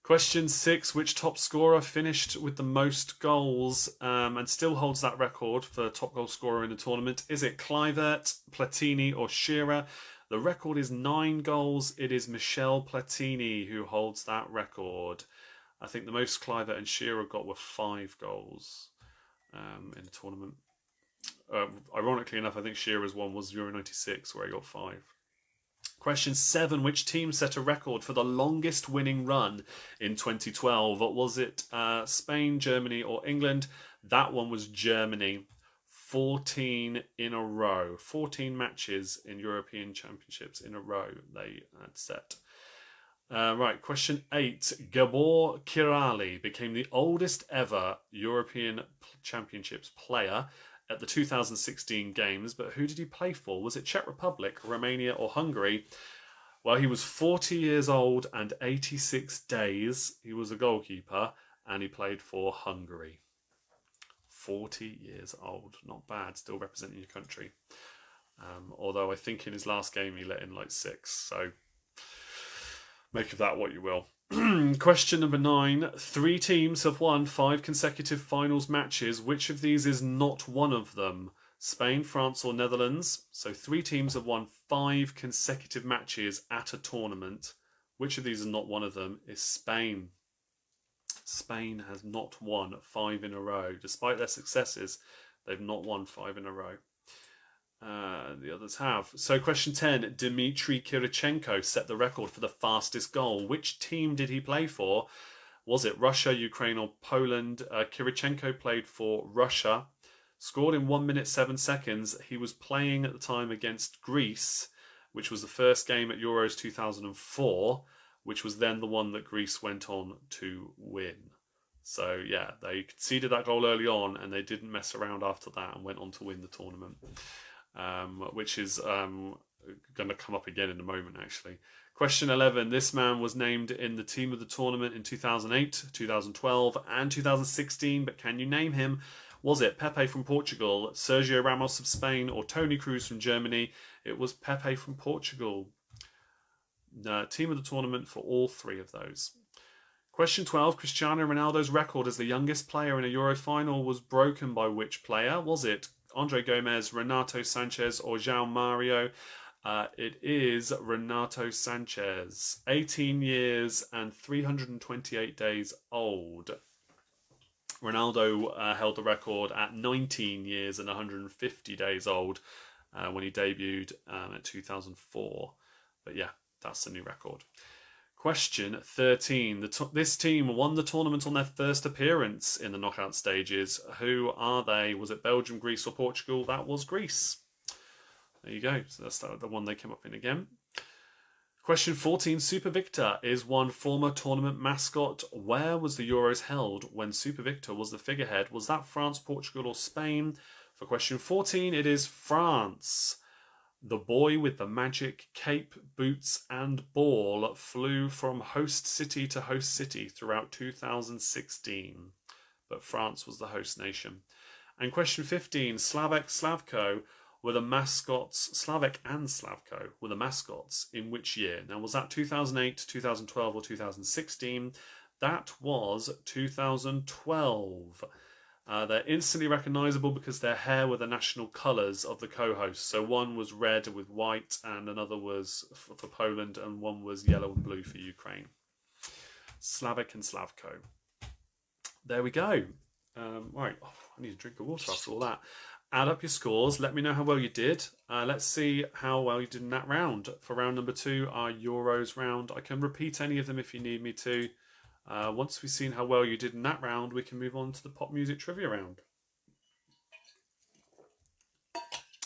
Question 6, which top scorer finished with the most goals and still holds that record for top goal scorer in the tournament? Is it Kluivert, Platini, or Shearer? The record is 9 goals. It is Michel Platini who holds that record. I think the most Kluivert and Shearer got were 5 goals in the tournament. Ironically enough, I think Shearer's one was Euro 96 where he got 5. Question 7. Which team set a record for the longest winning run in 2012? Was it Spain, Germany or England? That one was Germany. 14 in a row. 14 matches in European Championships in a row they had set. Right, question 8. Gabor Kirali became the oldest ever European Championships player at the 2016 games, but who did he play for? Was it Czech Republic, Romania or Hungary? Well, he was 40 years old and 86 days. He was a goalkeeper and he played for Hungary. 40 years old. Not bad, still representing your country. Although I think in his last game he let in like 6, so make of that what you will. Question number 9. 3 teams have won 5 consecutive finals matches. Which of these is not one of them? Spain, France or Netherlands? So 3 teams have won 5 consecutive matches at a tournament. Which of these is not one of them? Is Spain. Spain has not won 5 in a row. Despite their successes, they've not won 5 in a row. The others have. So question 10. Dmitry Kirichenko set the record for the fastest goal. Which team did he play for? Was it Russia, Ukraine or Poland? Kirichenko played for Russia. Scored in 1 minute 7 seconds. He was playing at the time against Greece, which was the first game at Euros 2004, which was then the one that Greece went on to win. So yeah, they conceded that goal early on and they didn't mess around after that and went on to win the tournament. Which is going to come up again in a moment, actually. Question 11. This man was named in the team of the tournament in 2008, 2012 and 2016, but can you name him? Was it Pepe from Portugal, Sergio Ramos of Spain or Toni Kroos from Germany? It was Pepe from Portugal. Team of the tournament for all 3 of those. Question 12. Cristiano Ronaldo's record as the youngest player in a Euro final was broken by which player? Was it Andre Gomez, Renato Sanchez or João Mario? It is Renato Sanchez. 18 years and 328 days old. Ronaldo held the record at 19 years and 150 days old when he debuted at 2004. But yeah, that's the new record. Question 13. This team won the tournament on their first appearance in the knockout stages. Who are they? Was it Belgium, Greece or Portugal? That was Greece. There you go. So that's the one they came up in again. Question 14. Super Victor is one former tournament mascot. Where was the Euros held when Super Victor was the figurehead? Was that France, Portugal or Spain? For question 14, it is France. The boy with the magic cape, boots and ball flew from host city to host city throughout 2016. But France was the host nation. And question 15, Slavek were the mascots, Slavek and Slavko were the mascots in which year? Now, was that 2008, 2012 or 2016? That was 2012. They're instantly recognisable because their hair were the national colours of the co-hosts. So one was red with white and another was for Poland and one was yellow and blue for Ukraine. Slavek and Slavko. There we go. Right, I need a drink of water after all that. Add up your scores. Let me know how well you did. Let's see how well you did in that round. For round number 2, our Euros round. I can repeat any of them if you need me to. Once we've seen how well you did in that round, we can move on to the pop music trivia round.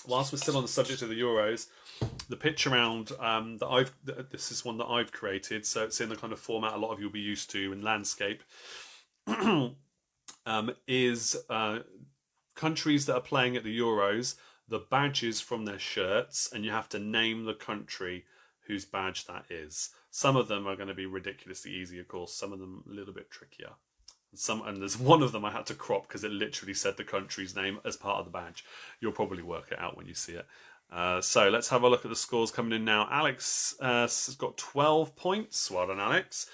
Whilst we're still on the subject of the Euros, the picture round this is one that I've created, so it's in the kind of format a lot of you'll be used to in landscape. Is countries that are playing at the Euros, the badges from their shirts, and you have to name the country whose badge that is. Some of them are going to be ridiculously easy, of course. Some of them a little bit trickier. And there's one of them I had to crop because it literally said the country's name as part of the badge. You'll probably work it out when you see it. So let's have a look at the scores coming in now. Alex has got 12 points. Well done, Alex.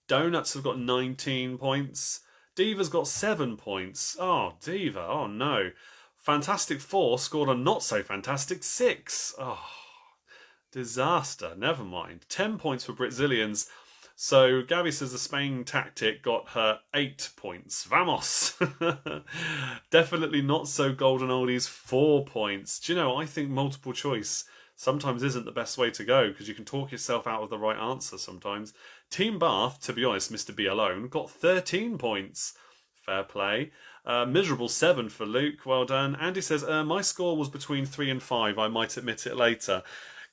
Donuts have got 19 points. Diva's got 7 points. Oh, Diva. Oh, no. Fantastic Four scored a not so fantastic 6. Oh, disaster. Never mind. 10 points for Brazilians. So Gabby says the Spain tactic got her 8 points. Vamos! Definitely not so golden oldies, 4 points. Do you know, I think multiple choice sometimes isn't the best way to go because you can talk yourself out of the right answer sometimes. Team Bath, to be honest, Mr. B alone, got 13 points. Fair play. Miserable 7 for Luke. Well done. Andy says, my score was between 3 and 5. I might admit it later.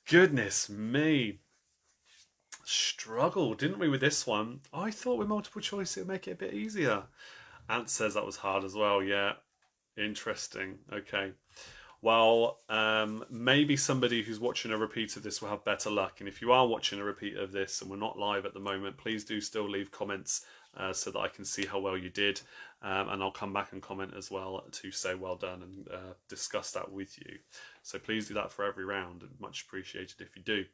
Goodness me. Struggled, didn't we, with this one? I thought with multiple choice it would make it a bit easier. Ant says that was hard as well. Yeah. Interesting. Okay. Well, maybe somebody who's watching a repeat of this will have better luck. And if you are watching a repeat of this and we're not live at the moment, please do still leave comments so that I can see how well you did. And I'll come back and comment as well to say well done and discuss that with you. So please do that for every round. Much appreciated if you do.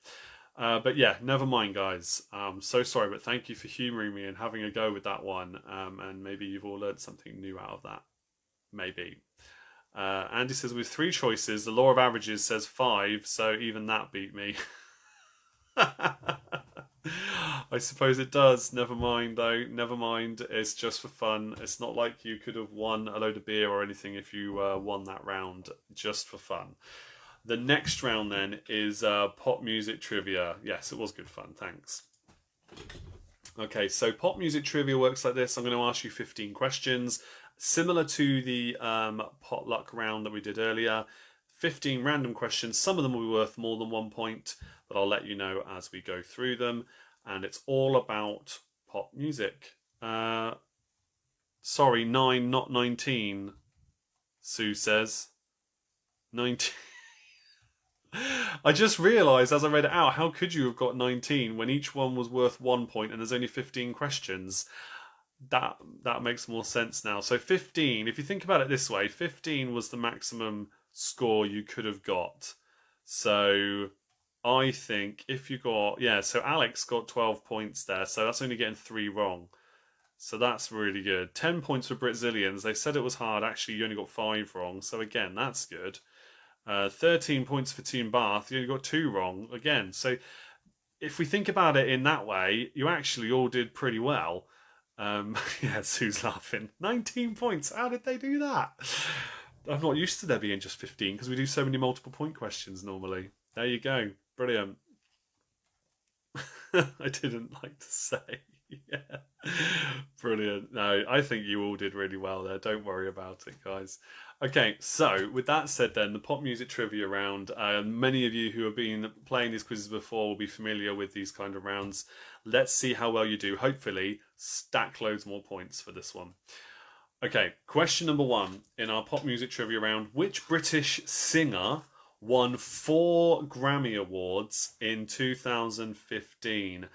But yeah, never mind, guys. So sorry, but thank you for humouring me and having a go with that one. And maybe you've all learned something new out of that. Maybe. Andy says with 3 choices, the law of averages says 5, so even that beat me. I suppose it does. Never mind, though. Never mind. It's just for fun. It's not like you could have won a load of beer or anything if you won that round. Just for fun. The next round then is pop music trivia. Yes, it was good fun. Thanks. Okay, so pop music trivia works like this. I'm going to ask you 15 questions. Similar to the potluck round that we did earlier, 15 random questions. Some of them will be worth more than 1 point, but I'll let you know as we go through them. And it's all about pop music. Sorry, 9, not 19, Sue says. 19. I just realised as I read it out, how could you have got 19 when each one was worth 1 point and there's only 15 questions? That makes more sense now. So 15, if you think about it this way, 15 was the maximum score you could have got. So I think if you got, so Alex got 12 points there. So that's only getting 3 wrong. So that's really good. 10 points for Brazilians. They said it was hard. Actually, you only got 5 wrong. So again, that's good. 13 points for Team Bath. You only got 2 wrong. Again, so if we think about it in that way, you actually all did pretty well. Sue's laughing. 19 points. How did they do that? I'm not used to there being just 15 because we do so many multiple point questions normally. There you go. Brilliant. I didn't like to say. Yeah. Brilliant. No, I think you all did really well there. Don't worry about it, guys. Okay, so with that said then, the pop music trivia round. Many of you who have been playing these quizzes before will be familiar with these kind of rounds. Let's see how well you do. Hopefully, stack loads more points for this one. Okay, question number 1 in our pop music trivia round. Which British singer won 4 Grammy Awards in 2015?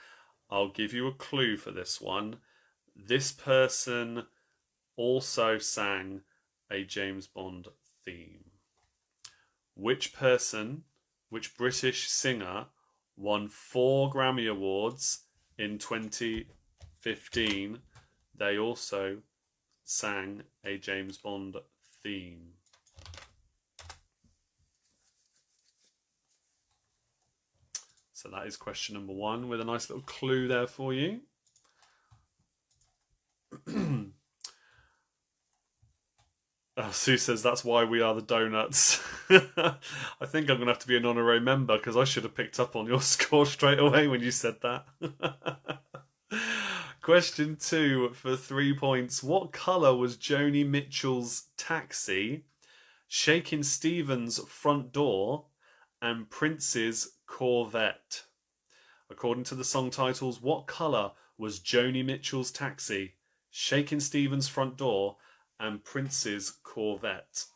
I'll give you a clue for this one. This person also sang a James Bond theme. Which British singer won 4 Grammy Awards in 2015? They also sang a James Bond theme. So that is question number 1 with a nice little clue there for you. Sue says that's why we are the donuts. I think I'm going to have to be an honorary member because I should have picked up on your score straight away when you said that. Question 2 for 3 points. What colour was Joni Mitchell's Taxi, Shakin' Stevens' Front Door, and Prince's Corvette? According to the song titles, what colour was Joni Mitchell's Taxi, Shakin' Stevens' Front Door, and Prince's Corvette?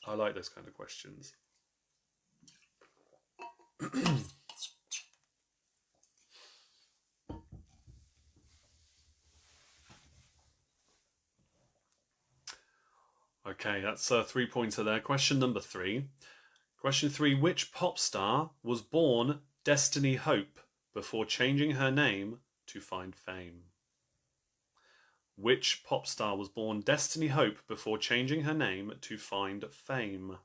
I like those kind of questions. Okay, that's a 3-pointer there. Question number 3. Question 3. Which pop star was born Destiny Hope before changing her name to find fame? Which pop star was born Destiny Hope before changing her name to find fame?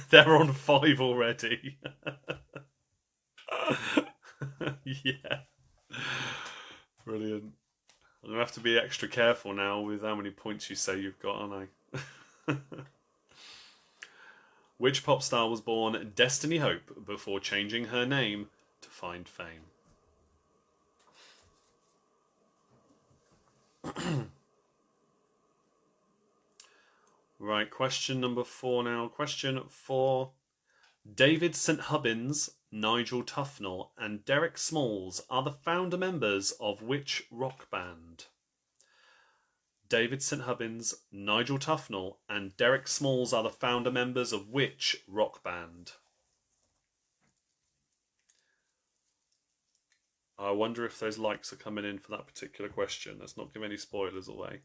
They're on 5 already. Yeah. Brilliant. I'm going to have to be extra careful now with how many points you say you've got, aren't I? Which pop star was born Destiny Hope before changing her name to find fame? Right, question number 4 now. Question 4. David St. Hubbins, Nigel Tufnell, and Derek Smalls are the founder members of which rock band? David St. Hubbins, Nigel Tufnell, and Derek Smalls are the founder members of which rock band? I wonder if those likes are coming in for that particular question. Let's not give any spoilers away.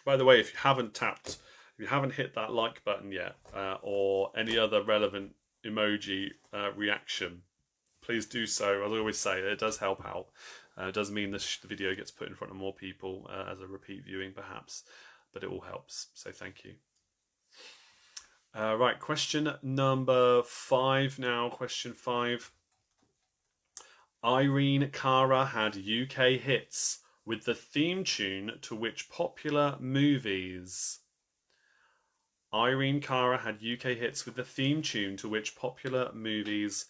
By the way, if you haven't hit that like button yet, or any other relevant emoji reaction, please do so. As I always say, it does help out. It does mean the video gets put in front of more people as a repeat viewing, perhaps, but it all helps. So thank you. Right, question number 5 now. Question 5. Irene Cara had UK hits with the theme tune to which popular movies? Irene Cara had UK hits with the theme tune to which popular movies?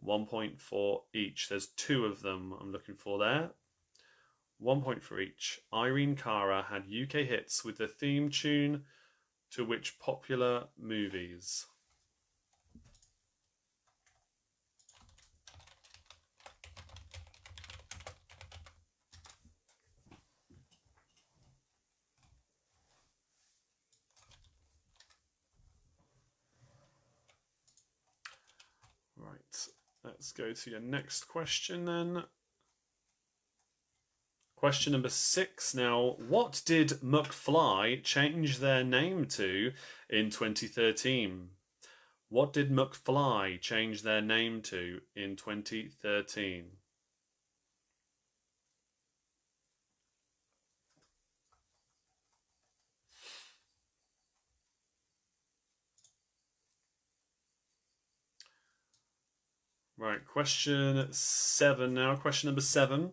1 point for each. There's 2 of them I'm looking for there. 1 point for each. Irene Cara had UK hits with the theme tune to which popular movies? Right, let's go to your next question then. Question number 6 now. What did McFly change their name to in 2013? What did McFly change their name to in 2013? Right, question 7 now. Question number 7.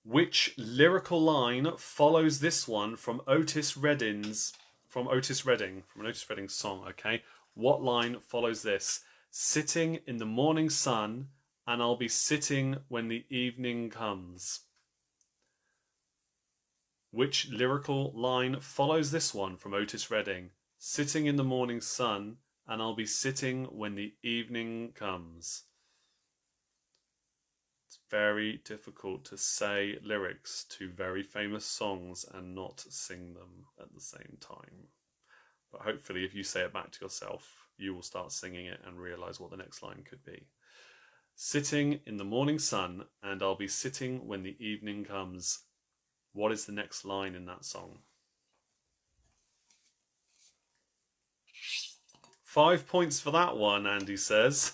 Which lyrical line follows this one from an Otis Redding song, okay? What line follows this? Sitting in the morning sun, and I'll be sitting when the evening comes. Which lyrical line follows this one from Otis Redding? Sitting in the morning sun, and I'll be sitting when the evening comes. It's very difficult to say lyrics to very famous songs and not sing them at the same time. But hopefully if you say it back to yourself, you will start singing it and realise what the next line could be. Sitting in the morning sun, and I'll be sitting when the evening comes. What is the next line in that song? 5 points for that one, Andy says.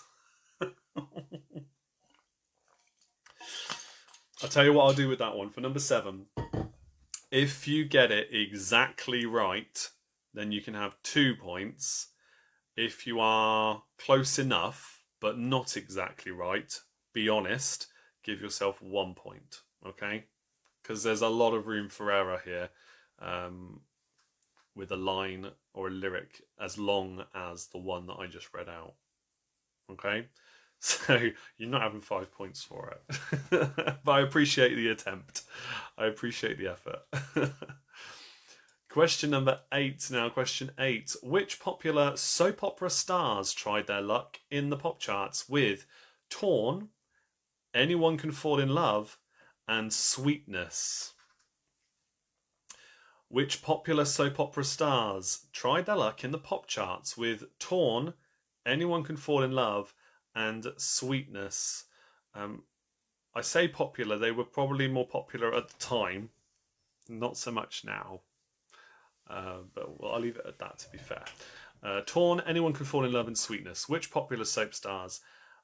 I'll tell you what I'll do with that one. For number 7, if you get it exactly right, then you can have 2 points. If you are close enough, but not exactly right, be honest, give yourself 1 point, okay? Because there's a lot of room for error here with a line or a lyric as long as the one that I just read out, okay? So you're not having 5 points for it. But I appreciate the attempt. I appreciate the effort. Question number 8 now. Question 8. Which popular soap opera stars tried their luck in the pop charts with Torn, Anyone Can Fall in Love, and Sweetness? Which popular soap opera stars tried their luck in the pop charts with Torn, Anyone Can Fall in Love, and Sweetness? I say popular, they were probably more popular at the time, not so much now. But I'll leave it at that, to be fair. Torn, Anyone Can Fall in Love, and Sweetness. Which popular soap stars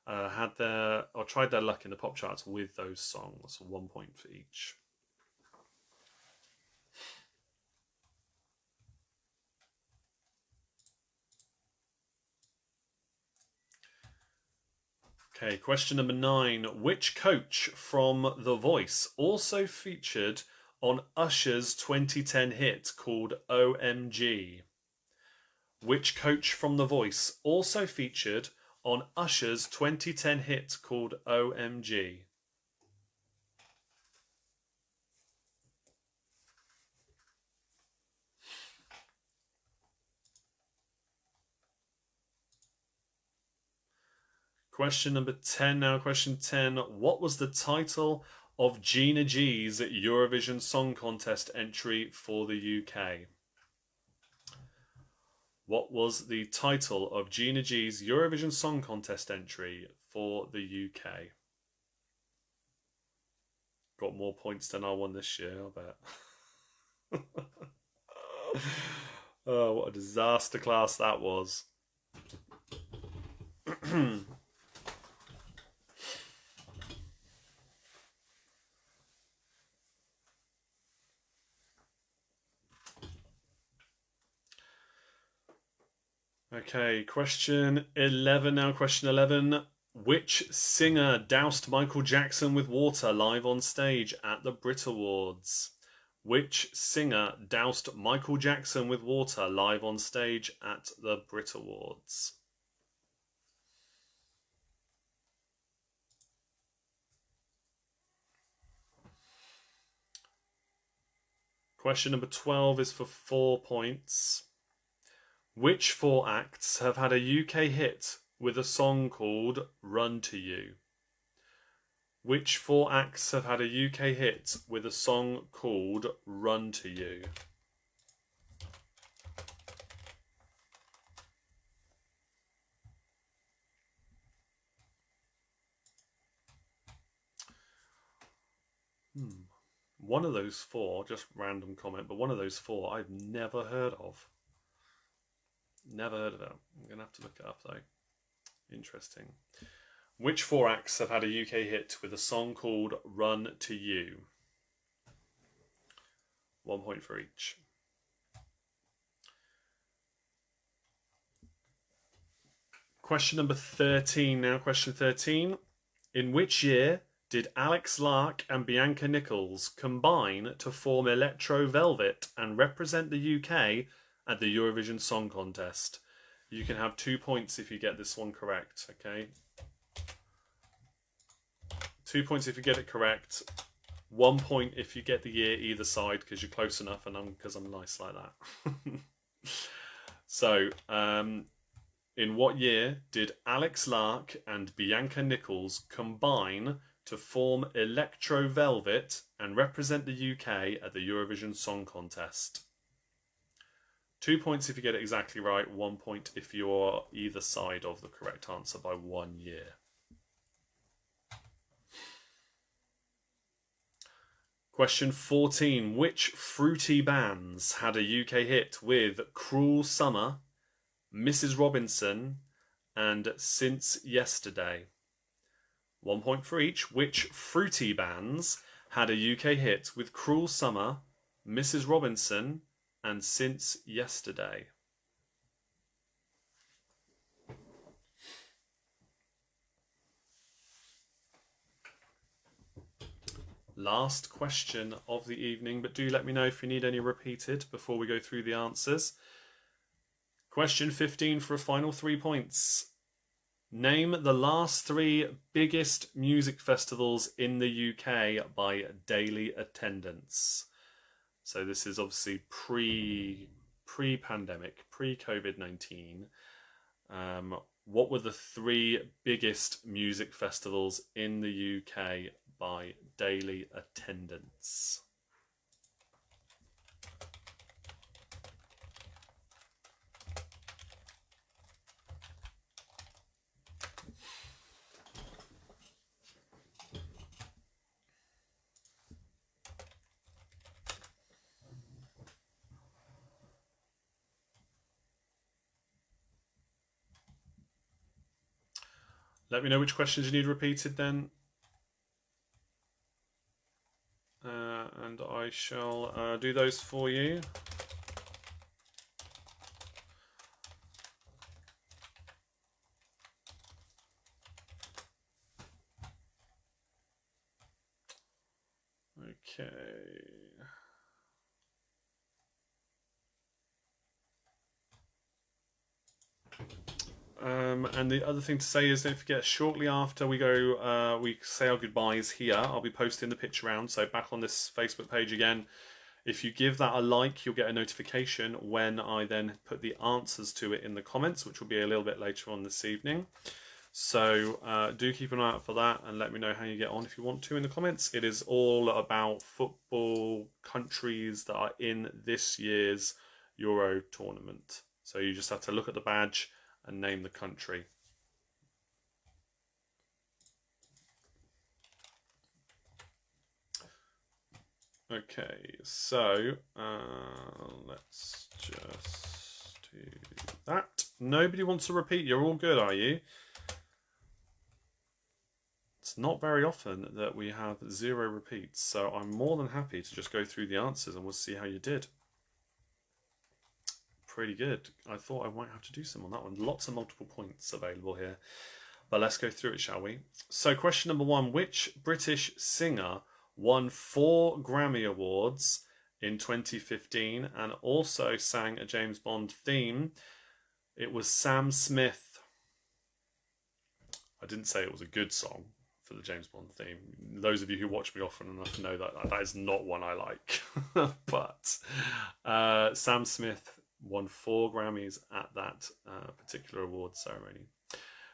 tried their luck in the pop charts with those songs? 1 point for each. Okay, question number 9. Which coach from The Voice also featured on Usher's 2010 hit called OMG? Which coach from The Voice also featured on Usher's 2010 hit called OMG? Question number 10 now. Question 10. What was the title of Gina G's Eurovision Song Contest entry for the UK? What was the title of Gina G's Eurovision Song Contest entry for the UK? Got more points than I won this year, I bet. Oh, what a disaster class that was. Okay, question 11 now. Question 11. Which singer doused Michael Jackson with water live on stage at the Brit Awards? Which singer doused Michael Jackson with water live on stage at the Brit Awards? Question number 12 is for 4 points. Which 4 acts have had a UK hit with a song called Run to You? Which 4 acts have had a UK hit with a song called Run to You? One of those 4, just random comment, but one of those 4 I've never heard of. Never heard of it. I'm going to have to look it up though. Interesting. Which 4 acts have had a UK hit with a song called Run to You? 1 point for each. Question number 13 now. Question 13. In which year did Alex Lark and Bianca Nichols combine to form Electro Velvet and represent the UK at the Eurovision Song Contest? You can have 2 points if you get this one correct, okay? 2 points if you get it correct. 1 point if you get the year either side because you're close enough and because I'm nice like that. So, in what year did Alex Lark and Bianca Nichols combine to form Electro Velvet and represent the UK at the Eurovision Song Contest? 2 points if you get it exactly right, 1 point if you're either side of the correct answer by 1 year. Question 14. Which fruity bands had a UK hit with Cruel Summer, Mrs. Robinson, and Since Yesterday? 1 point for each. Which fruity bands had a UK hit with Cruel Summer, Mrs. Robinson, and Since Yesterday? Last question of the evening, but do let me know if you need any repeated before we go through the answers. Question 15 for a final 3 points. Name the last 3 biggest music festivals in the UK by daily attendance. So this is obviously pre-pandemic, pre-COVID-19. What were the 3 biggest music festivals in the UK by daily attendance? Let me know which questions you need repeated then. And I shall do those for you. Okay. And the other thing to say is, don't forget, shortly after we go, we say our goodbyes here, I'll be posting the picture round. So back on this Facebook page again, if you give that a like, you'll get a notification when I then put the answers to it in the comments, which will be a little bit later on this evening. So do keep an eye out for that and let me know how you get on if you want to in the comments. It is all about football countries that are in this year's Euro tournament. So you just have to look at the badge and name the country. Okay, so let's just do that. Nobody wants to repeat. You're all good, are you? It's not very often that we have 0 repeats, so I'm more than happy to just go through the answers and we'll see how you did. Pretty good. I thought I might have to do some on that one. Lots of multiple points available here. But let's go through it, shall we? So question number 1. Which British singer won 4 Grammy Awards in 2015 and also sang a James Bond theme? It was Sam Smith. I didn't say it was a good song for the James Bond theme. Those of you who watch me often enough know that that is not one I like. But Sam Smith won 4 Grammys at that particular award ceremony.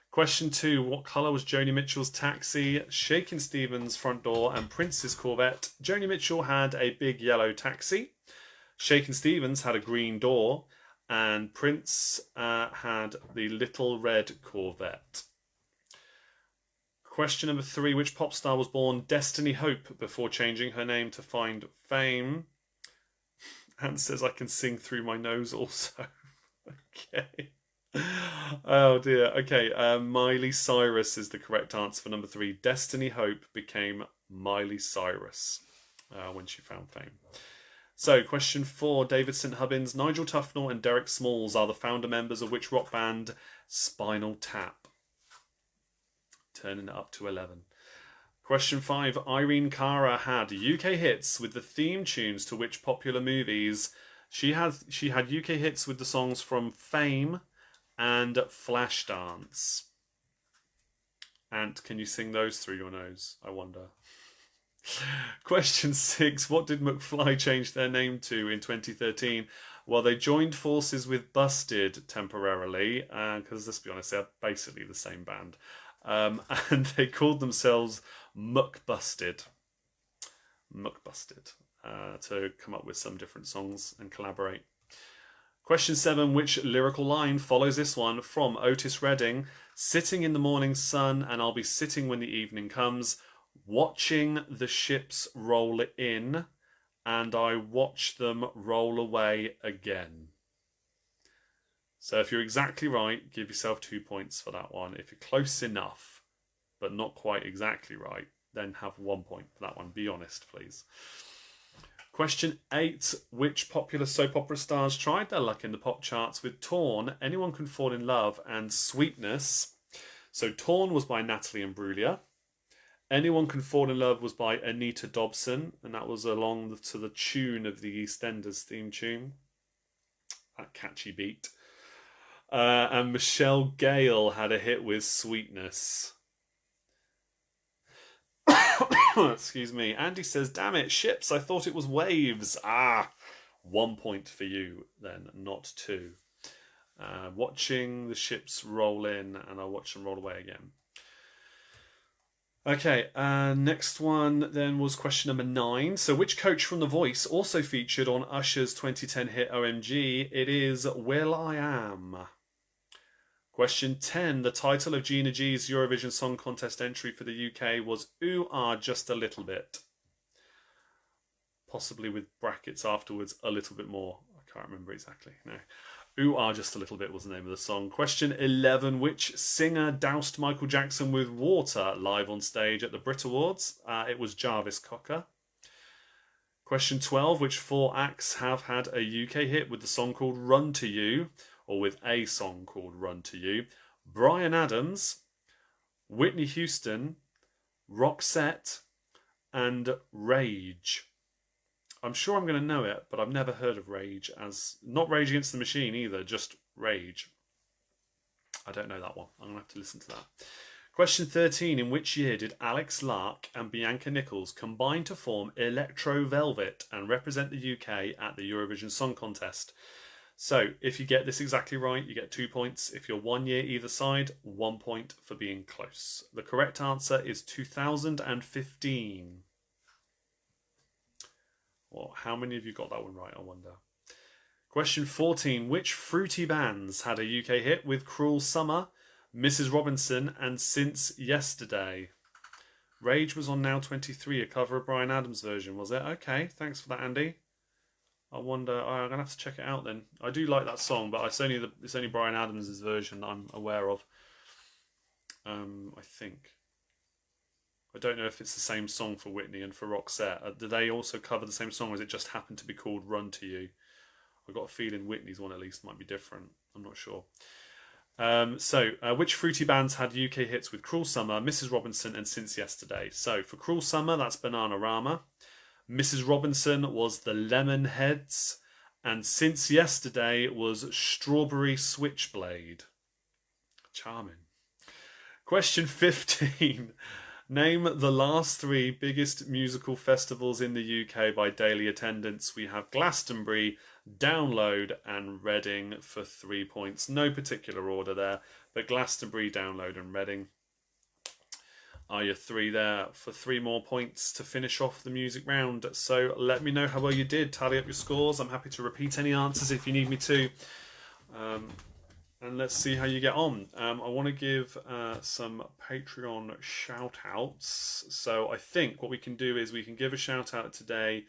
Question 2. What colour was Joni Mitchell's taxi, Shakin' Stevens' front door and Prince's Corvette? Joni Mitchell had a big yellow taxi. Shakin' Stevens had a green door. And Prince had the little red Corvette. Question number 3. Which pop star was born Destiny Hope before changing her name to find fame? Anne says I can sing through my nose also. Okay. Oh dear. Okay, Miley Cyrus is the correct answer for number 3. Destiny Hope became Miley Cyrus when she found fame. So, question 4. David St. Hubbins, Nigel Tufnell and Derek Smalls are the founder members of which rock band? Spinal Tap. Turning it up to 11. Question 5. Irene Cara had UK hits with the theme tunes to which popular movies? She had UK hits with the songs from Fame and Flashdance. Ant, can you sing those through your nose? I wonder. Question 6. What did McFly change their name to in 2013? Well, they joined forces with Busted temporarily, because let's be honest, they're basically the same band. And they called themselves Muckbusted. Muckbusted. To come up with some different songs and collaborate. Question 7. Which lyrical line follows this one from Otis Redding? Sitting in the morning sun and I'll be sitting when the evening comes, watching the ships roll in and I watch them roll away again. So if you're exactly right, give yourself 2 points for that one. If you're close enough, but not quite exactly right, then have 1 point for that one. Be honest, please. Question 8. Which popular soap opera stars tried their luck in the pop charts with Torn, Anyone Can Fall in Love and Sweetness? So Torn was by Natalie Imbruglia. Anyone Can Fall in Love was by Anita Dobson, and that was along to the tune of the EastEnders theme tune. That catchy beat. And Michelle Gale had a hit with Sweetness. Excuse me. Andy says, damn it, ships, I thought it was waves. 1 point for you then, not 2. Watching the ships roll in and I watch them roll away again. Okay, next one then was question number 9. So which coach from The Voice also featured on Usher's 2010 hit OMG? It is will.i.am. Question 10. The title of Gina G's Eurovision Song Contest entry for the UK was Ooh Ah Just a Little Bit. Possibly with brackets afterwards, a little bit more. I can't remember exactly. No. Ooh Ah Just a Little Bit was the name of the song. Question 11. Which singer doused Michael Jackson with water live on stage at the Brit Awards? It was Jarvis Cocker. Question 12. Which 4 acts have had a UK hit with the song called Run to You? Or with a song called Run to You? Bryan Adams, Whitney Houston, Roxette, and Rage. I'm sure I'm going to know it, but I've never heard of Rage as... Not Rage Against the Machine either, just Rage. I don't know that one. I'm going to have to listen to that. Question 13. In which year did Alex Lark and Bianca Nichols combine to form Electro Velvet and represent the UK at the Eurovision Song Contest? So, if you get this exactly right, you get 2 points. If you're 1 year either side, 1 point for being close. The correct answer is 2015. Well, how many of you got that one right, I wonder? Question 14. Which fruity bands had a UK hit with Cruel Summer, Mrs. Robinson, and Since Yesterday? Rage was on Now 23, a cover of Bryan Adams' version, was it? Okay, thanks for that, Andy. I wonder. I'm gonna have to check it out then. I do like that song, but it's only Bryan Adams' version that I'm aware of. I think. I don't know if it's the same song for Whitney and for Roxette. Do they also cover the same song, or does it just happen to be called "Run to You"? I've got a feeling Whitney's one at least might be different. I'm not sure. Which fruity bands had UK hits with Cruel Summer, Mrs. Robinson, and Since Yesterday? So for Cruel Summer, that's Bananarama. Mrs. Robinson was the Lemonheads, and Since Yesterday was Strawberry Switchblade. Charming. Question 15. Name the last 3 biggest musical festivals in the UK by daily attendance. We have Glastonbury, Download, and Reading for 3 points. No particular order there, but Glastonbury, Download, and Reading are your 3 there for 3 more points to finish off the music round. So let me know how well you did. Tally up your scores. I'm happy to repeat any answers if you need me to. And let's see how you get on. I want to give some Patreon shout outs. So I think what we can do is we can give a shout out today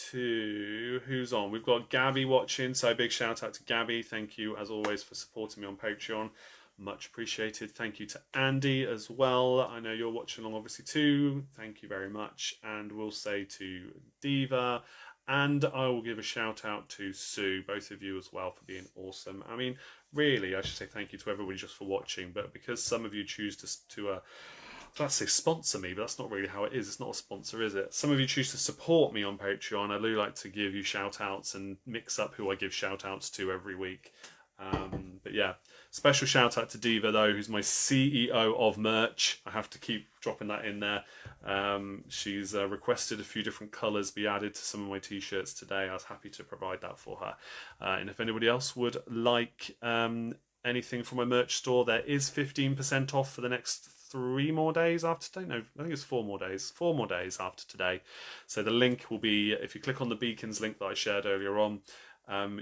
to who's on. We've got Gabby watching, so big shout out to Gabby. Thank you as always for supporting me on Patreon. Much appreciated. Thank you to Andy as well. I know you're watching along obviously too. Thank you very much. And we'll say to Diva, and I will give a shout out to Sue, both of you as well, for being awesome. I mean, really, I should say thank you to everybody just for watching, but because some of you choose to let's say sponsor me, but that's not really how it is. It's not a sponsor, is it? Some of you choose to support me on Patreon. I do like to give you shout outs and mix up who I give shout outs to every week. But yeah, special shout out to Diva though, who's my CEO of merch. I have to keep dropping that in there. She's requested a few different colours be added to some of my t-shirts today. I was happy to provide that for her. And if anybody else would like anything from my merch store, there is 15% off for the next 3 more days after today. No, I think it's 4 more days. 4 more days after today. So the link will be, if you click on the Beacons link that I shared earlier on,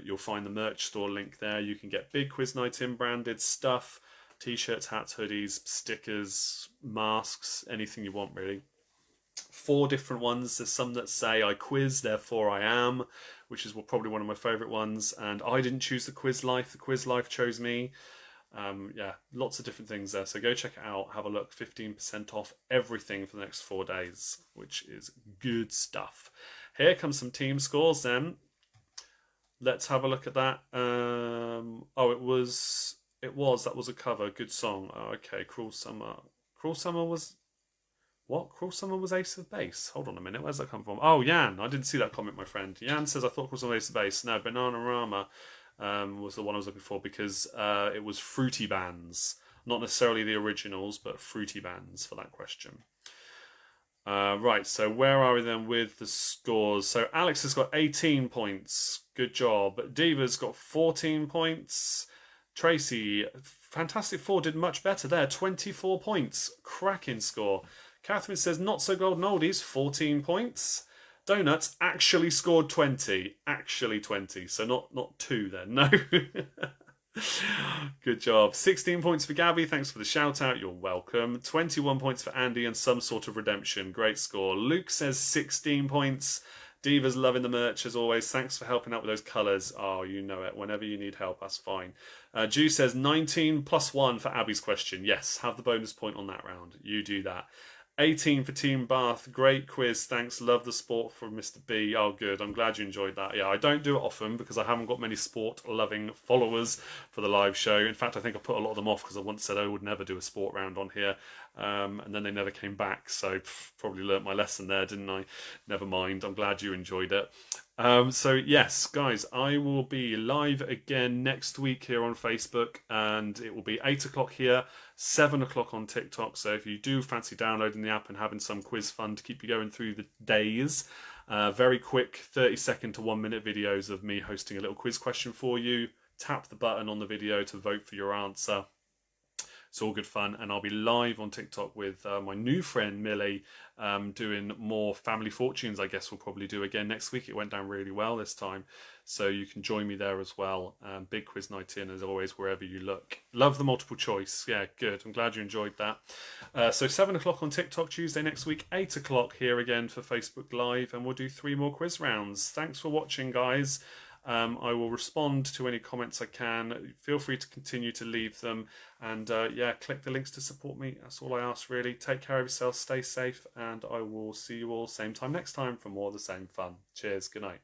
you'll find the merch store link there. You can get Big Quiz Night In branded stuff, t-shirts, hats, hoodies, stickers, masks, anything you want really. 4 different ones. There's some that say I quiz, therefore I am, which is probably one of my favourite ones. And I didn't choose the quiz life. The quiz life chose me. Yeah, lots of different things there. So go check it out. Have a look. 15% off everything for the next 4 days, which is good stuff. Here comes some team scores then. Let's have a look at that. That was a cover. Good song. Oh, okay, Cruel Summer. Cruel Summer was what? Cruel Summer was Ace of Base. Hold on a minute. Where's that come from? Oh, Jan. I didn't see that comment, my friend. Jan says I thought Cruel Summer was Ace of Base. No, Bananarama was the one I was looking for because it was Fruity Bands, not necessarily the originals, but Fruity Bands for that question. Right, so where are we then with the scores? So Alex has got 18 points. Good job. Diva's got 14 points. Tracy, Fantastic Four did much better there. 24 points. Cracking score. Catherine says Not So Golden Oldies, 14 points. Donuts actually scored 20. Actually 20. So not 2 then. No. Good job. 16 points for Gabby. Thanks for the shout out. You're welcome. 21 points for Andy and Some Sort of Redemption. Great score. Luke says 16 points. Diva's loving the merch as always. Thanks for helping out with those colours. Oh, you know it. Whenever you need help, that's fine. Ju says 19 plus 1 for Abby's question. Yes, have the bonus point on that round. You do that. 18 for Team Bath. Great quiz. Thanks. Love the sport from Mr. B. Oh, good. I'm glad you enjoyed that. Yeah, I don't do it often because I haven't got many sport-loving followers for the live show. In fact, I think I put a lot of them off because I once said I would never do a sport round on here. and then they never came back. So probably learnt my lesson there, didn't I? Never mind. I'm glad you enjoyed it. So yes, guys, I will be live again next week here on Facebook, and it will be 8 o'clock here, 7 o'clock on TikTok. So if you do fancy downloading the app and having some quiz fun to keep you going through the days, very quick 30-second to 1-minute videos of me hosting a little quiz question for you. Tap the button on the video to vote for your answer. It's all good fun, and I'll be live on TikTok with my new friend Millie, doing more family fortunes. I guess we'll probably do again next week. It went down really well this time, so you can join me there as well. Big quiz night in, as always, wherever you look. Love the multiple choice. Yeah, good. I'm glad you enjoyed that. So 7 o'clock on TikTok Tuesday next week, 8 o'clock here again for Facebook Live, and we'll do 3 more quiz rounds. Thanks for watching, guys. I will respond to any comments I can. Feel free to continue to leave them. And yeah, click the links to support me. That's all I ask, really. Take care of yourselves, stay safe, and I will see you all same time next time for more of the same fun. Cheers, good night.